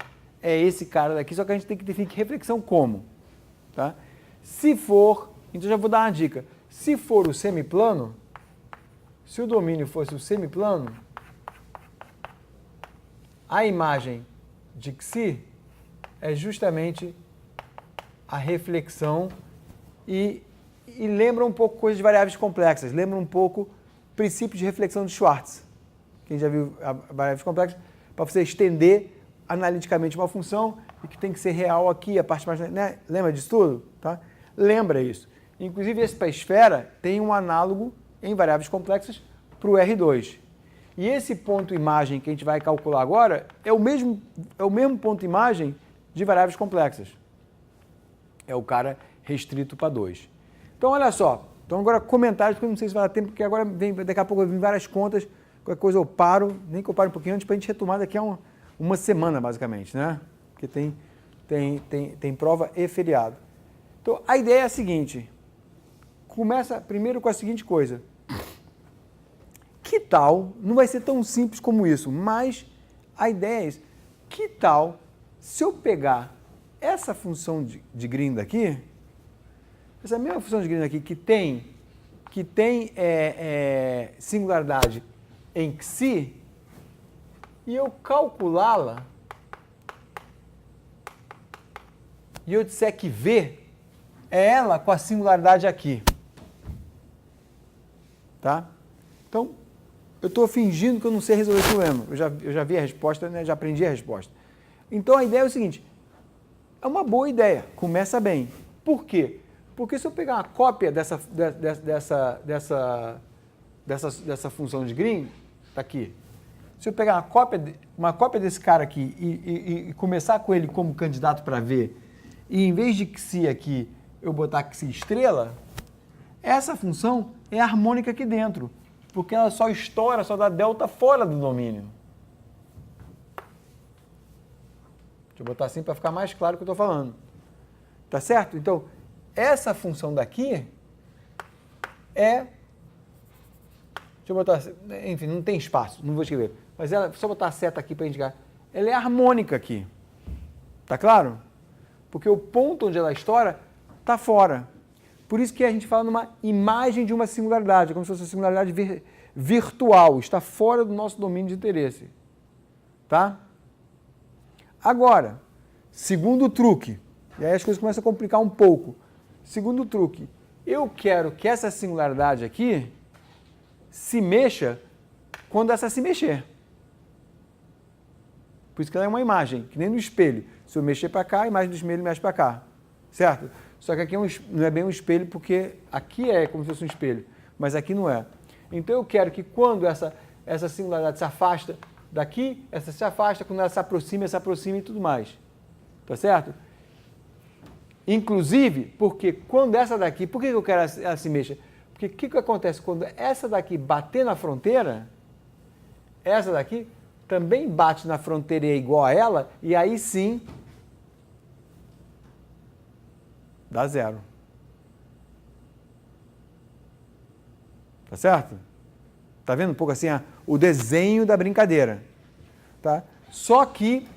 é esse cara daqui, só que a gente tem que definir que reflexão como. Tá? Se for, então já vou dar uma dica, se for o semiplano, se o domínio fosse o semiplano, a imagem de Xi é justamente a reflexão e lembra um pouco coisas de variáveis complexas, lembra um pouco o princípio de reflexão de Schwartz. Quem já viu variáveis complexas, para você estender analiticamente uma função e que tem que ser real aqui, a parte mais... Né? Lembra disso tudo? Tá? Lembra isso. Inclusive, esse para a esfera tem um análogo em variáveis complexas para o R2. E esse ponto imagem que a gente vai calcular agora é o mesmo ponto imagem de variáveis complexas. É o cara restrito para 2. Então, olha só. Então, agora comentários, porque eu não sei se vai dar tempo, porque agora daqui a pouco eu vim várias contas, qualquer coisa eu paro, nem que eu pare um pouquinho antes para a gente retomar daqui a uma semana, basicamente, né? Porque tem prova e feriado. Então, a ideia é a seguinte. Começa primeiro com a seguinte coisa. Que tal, não vai ser tão simples como isso, mas a ideia é, que tal se eu pegar essa função de Green daqui, essa mesma função de Green aqui que tem singularidade em Xi, e eu calculá-la, e eu disser que V é ela com a singularidade aqui. Tá? Então, eu estou fingindo que eu não sei resolver esse problema. Eu já vi a resposta, né? Já aprendi a resposta. Então, a ideia é o seguinte. É uma boa ideia. Começa bem. Por quê? Porque se eu pegar uma cópia dessa função de Green, está aqui. Se eu pegar uma cópia desse cara aqui e começar com ele como candidato para V, e em vez de Xi aqui, eu botar Xi estrela, essa função é harmônica aqui dentro. Porque ela só estoura, só dá delta fora do domínio. Deixa eu botar assim para ficar mais claro o que eu estou falando. Tá certo? Então, essa função daqui é... Deixa eu botar... Enfim, não tem espaço, não vou escrever. Mas ela, só botar a seta aqui para indicar. Ela é harmônica aqui. Tá claro? Porque o ponto onde ela estoura está fora. Por isso que a gente fala numa imagem de uma singularidade, como se fosse uma singularidade virtual, está fora do nosso domínio de interesse. Tá? Agora, segundo truque, e aí as coisas começam a complicar um pouco. Segundo truque, eu quero que essa singularidade aqui se mexa quando essa se mexer. Por isso que ela é uma imagem, que nem no espelho. Se eu mexer para cá, a imagem do espelho mexe para cá. Certo? Só que aqui não é bem um espelho, porque aqui é como se fosse um espelho, mas aqui não é. Então eu quero que quando essa singularidade se afasta daqui, essa se afasta, quando ela se aproxima e tudo mais. Tá certo? Inclusive, porque quando essa daqui, por que eu quero ela se mexa? Porque o que acontece quando essa daqui bater na fronteira, essa daqui também bate na fronteira e é igual a ela, e aí sim dá zero. Tá certo? Tá vendo um pouco assim o desenho da brincadeira? Tá? Só que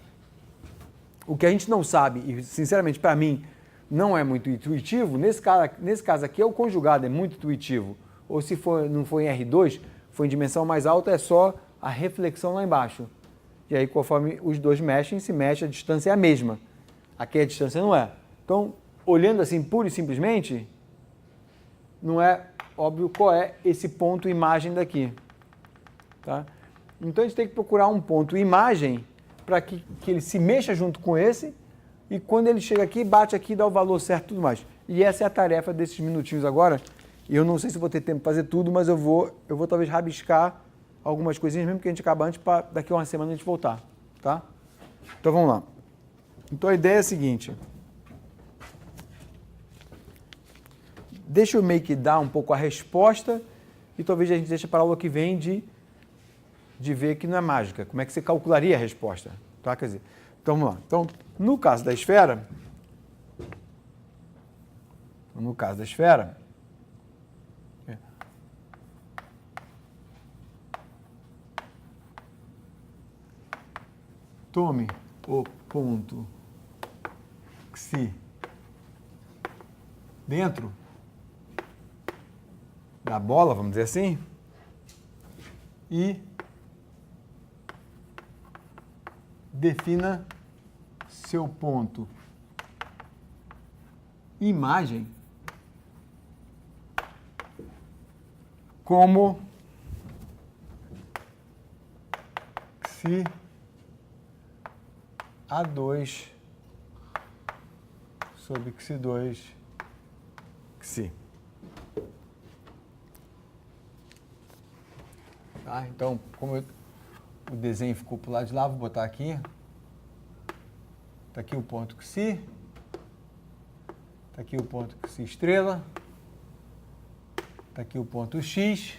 o que a gente não sabe, e sinceramente para mim não é muito intuitivo, nesse caso aqui é o conjugado, é muito intuitivo. Ou se não for em R2, for em dimensão mais alta, é só a reflexão lá embaixo. E aí, conforme os dois mexem, se mexe, a distância é a mesma. Aqui a distância não é. Então, olhando assim, pura e simplesmente, não é óbvio qual é esse ponto imagem daqui. Tá? Então, a gente tem que procurar um ponto imagem para que ele se mexa junto com esse, e quando ele chega aqui, bate aqui, dá o valor certo e tudo mais. E essa é a tarefa desses minutinhos agora. Eu não sei se vou ter tempo para fazer tudo, mas eu vou talvez rabiscar algumas coisinhas, mesmo que a gente acabe antes, para daqui a uma semana a gente voltar. Tá? Então, vamos lá. Então, a ideia é a seguinte. Deixa eu meio que dar um pouco a resposta e talvez a gente deixe para a aula que vem de ver que não é mágica. Como é que você calcularia a resposta? Tá? Quer dizer, então vamos lá. Então, no caso da esfera, tome o ponto Xi dentro da bola, vamos dizer assim, e defina seu ponto imagem como Xi A2 sobre Xi2 Xi. Tá? Então, como o desenho ficou para o lado de lá, vou botar aqui. Está aqui o ponto Xi. Está aqui o ponto Xi estrela. Está aqui o ponto X.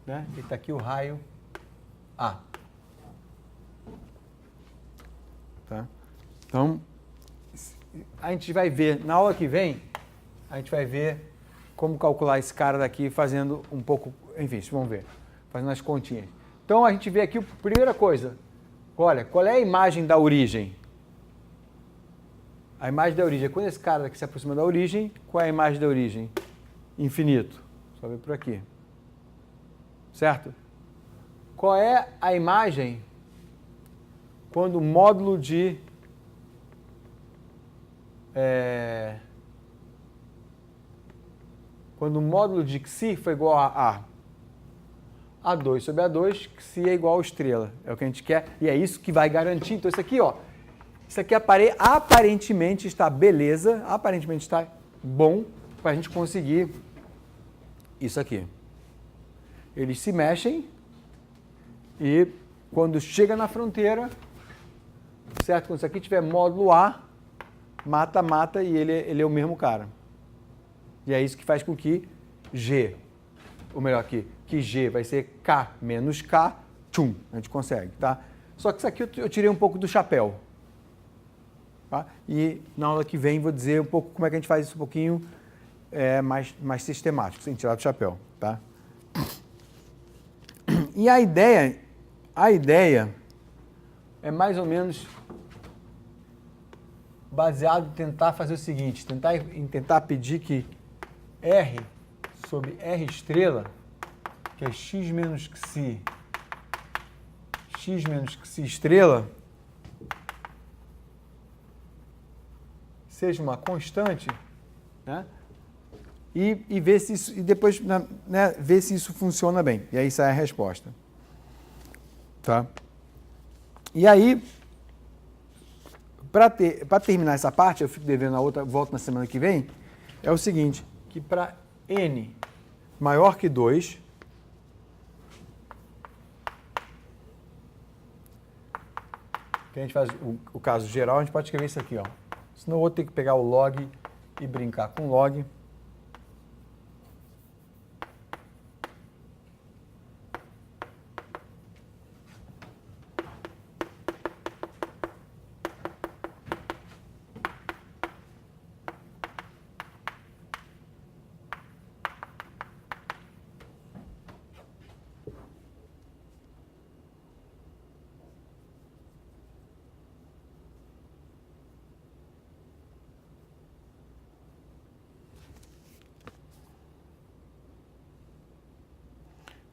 Né? E está aqui o raio A. Tá? Então, a gente vai ver, na aula que vem, a gente vai ver como calcular esse cara daqui fazendo um pouco, enfim, vamos ver, fazendo as continhas. Então, a gente vê aqui, primeira coisa, olha, qual é a imagem da origem? A imagem da origem é quando esse cara daqui se aproxima da origem, qual é a imagem da origem? Infinito. Só ver por aqui. Certo? Qual é a imagem quando o módulo de quando o módulo de Xi foi igual a A2 sobre A2, Xi é igual a estrela. É o que a gente quer e é isso que vai garantir. Então, isso aqui, ó, isso aqui aparentemente está beleza, aparentemente está bom para a gente conseguir isso aqui. Eles se mexem e quando chega na fronteira, certo? Quando isso aqui tiver módulo A, mata e ele é o mesmo cara. E é isso que faz com que G, ou melhor que G vai ser K menos K, tchum, a gente consegue, tá? Só que isso aqui eu tirei um pouco do chapéu. Tá? E na aula que vem vou dizer um pouco como é que a gente faz isso um pouquinho mais sistemático, sem tirar do chapéu, tá? E a ideia é mais ou menos baseado em tentar fazer o seguinte, tentar pedir que R sobre R estrela, que é x menos Xi estrela, seja uma constante, né? E ver se isso, e depois, né, ver se isso funciona bem. E aí sai a resposta. Tá? E aí, para terminar essa parte, eu fico devendo a outra, volto na semana que vem, é o seguinte, que para n maior que 2, que a gente faz o caso geral, a gente pode escrever isso aqui, ó. Senão eu vou ter que pegar o log e brincar com log.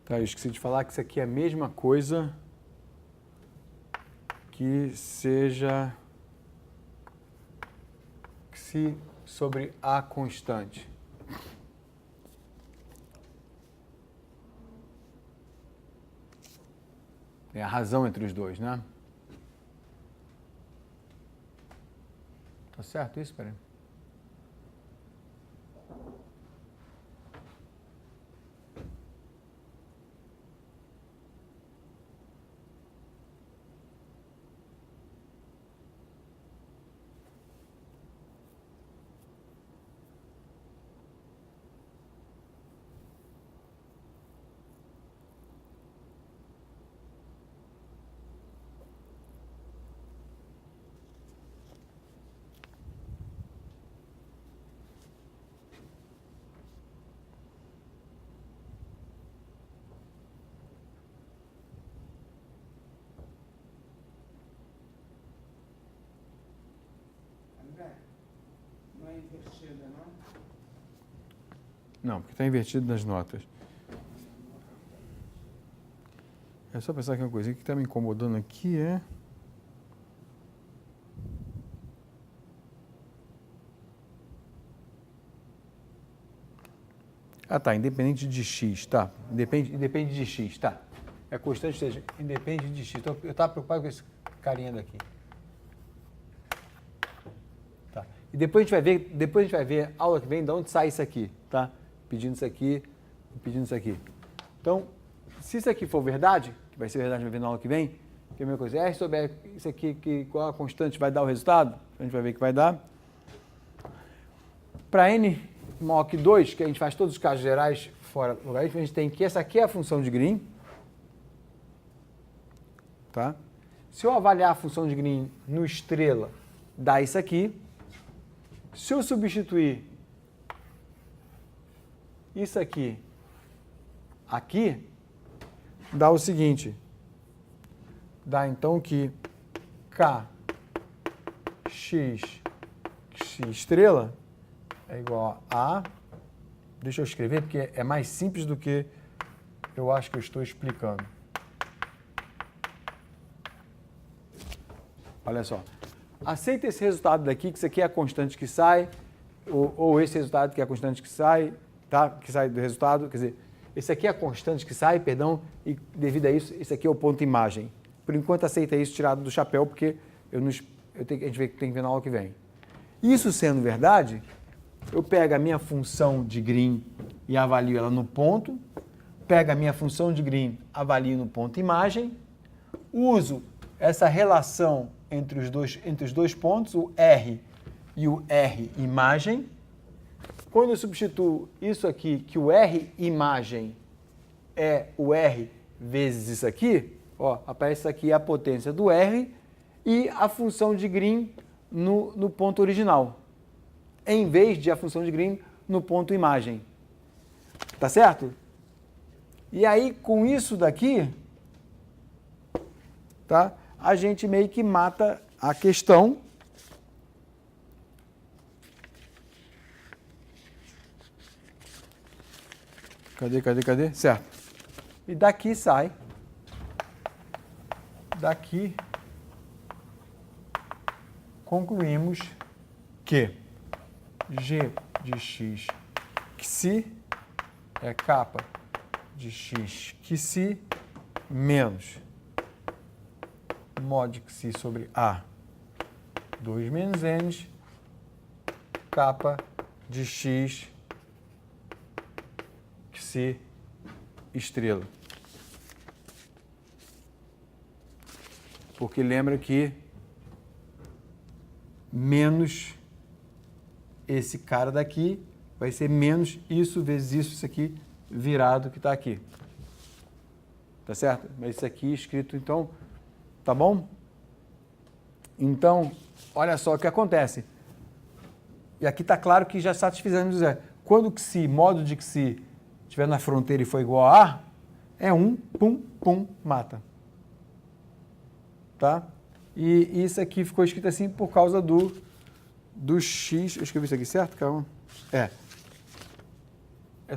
Tá, eu esqueci de falar que isso aqui é a mesma coisa que seja se sobre A constante. É a razão entre os dois, né? Tá certo isso, peraí? Não é invertida, não? Não, porque está invertido nas notas. É só pensar que uma coisinha que está me incomodando aqui é... Ah, tá, independente de x, tá. Independe de x, tá. É constante, ou seja, independe de x. Então, eu estava preocupado com esse carinha daqui. Tá. E depois a gente vai ver, aula que vem, de onde sai isso aqui, tá? Pedindo isso aqui, pedindo isso aqui. Então, se isso aqui for verdade, que vai ser verdade, vai ver na aula que vem, que é a mesma coisa, R sobre isso aqui, qual a constante vai dar o resultado? A gente vai ver que vai dar. Para n maior que 2, que a gente faz todos os casos gerais fora do logaritmo, a gente tem que essa aqui é a função de Green. Tá? Se eu avaliar a função de Green no estrela, dá isso aqui. Se eu substituir isso aqui, dá o seguinte. Dá então que Kx estrela é igual a... Deixa eu escrever, porque é mais simples do que eu acho que eu estou explicando. Olha só. Aceita esse resultado daqui, que isso aqui é a constante que sai, ou esse resultado que é a constante que sai, tá? Que sai do resultado. Quer dizer, esse aqui é a constante que sai, perdão, e devido a isso, esse aqui é o ponto imagem. Por enquanto, aceita isso tirado do chapéu, porque a gente tem que ver na aula que vem. Isso sendo verdade... Eu pego a minha função de Green e avalio ela no ponto, pego a minha função de Green, avalio no ponto imagem, uso essa relação entre os dois pontos, o R e o R imagem. Quando eu substituo isso aqui, que o R imagem é o R vezes isso aqui, ó, aparece aqui a potência do R e a função de Green no ponto original, em vez de a função de Green no ponto imagem. Tá certo? E aí, com isso daqui, tá? A gente meio que mata a questão. Cadê? Certo. E daqui sai. Daqui concluímos que G de x psi é capa de x psi menos mod xi sobre A 2 menos n capa de x xi estrela. Porque lembra que menos esse cara daqui vai ser menos isso vezes isso aqui virado que está aqui. Tá certo? Mas isso aqui escrito, então, tá bom? Então, olha só o que acontece. E aqui está claro que já satisfizemos Zé. Quando o xi, modo de xi, estiver na fronteira e for igual a A, é 1, pum, pum, mata. Tá? E isso aqui ficou escrito assim por causa do x. Eu escrevi isso aqui certo? Calma. É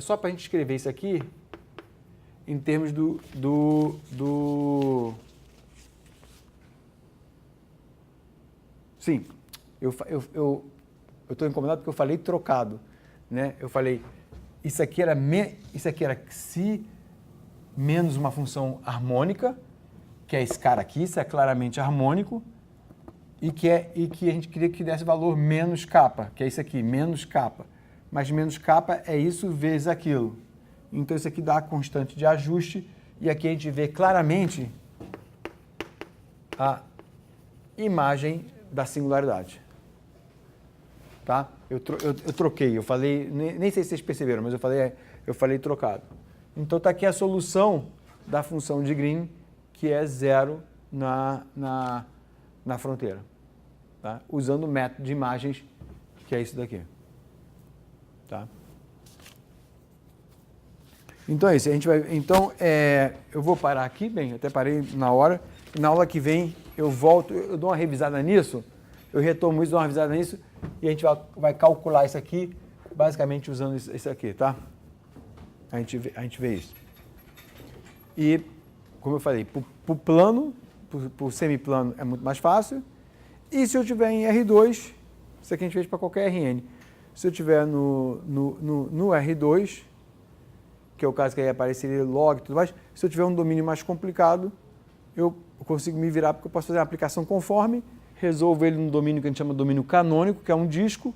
só para a gente escrever isso aqui em termos Sim, eu estou incomodado porque eu falei trocado, né? Eu falei, isso aqui era xi menos uma função harmônica, que é esse cara aqui, isso é claramente harmônico, e que a gente queria que desse valor menos kappa, que é isso aqui, menos kappa. Mas menos kappa é isso vezes aquilo. Então isso aqui dá a constante de ajuste, e aqui a gente vê claramente a imagem da singularidade. Tá? Eu troquei, eu falei, nem sei se vocês perceberam, mas eu falei trocado. Então está aqui a solução da função de Green, que é zero na fronteira, tá? Usando o método de imagens, que é isso daqui. Tá? Então é isso. Eu vou parar aqui, bem, até parei na hora. E na aula que vem eu volto, eu dou uma revisada nisso, eu retomo isso, dou uma revisada nisso, e a gente vai calcular isso aqui, basicamente usando isso aqui, tá? A gente vê isso. E, como eu falei, para o plano, para o semiplano é muito mais fácil. E se eu tiver em R2, isso aqui a gente fez para qualquer Rn. Se eu tiver no R2, que é o caso que aí apareceria log e tudo mais, se eu tiver um domínio mais complicado, eu consigo me virar, porque eu posso fazer uma aplicação conforme, resolvo ele no domínio que a gente chama de domínio canônico, que é um disco,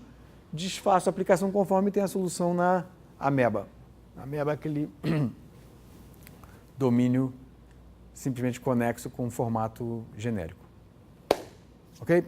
desfaço a aplicação conforme e tenho a solução na ameba. A ameba é aquele domínio simplesmente conexo com um formato genérico. Ok?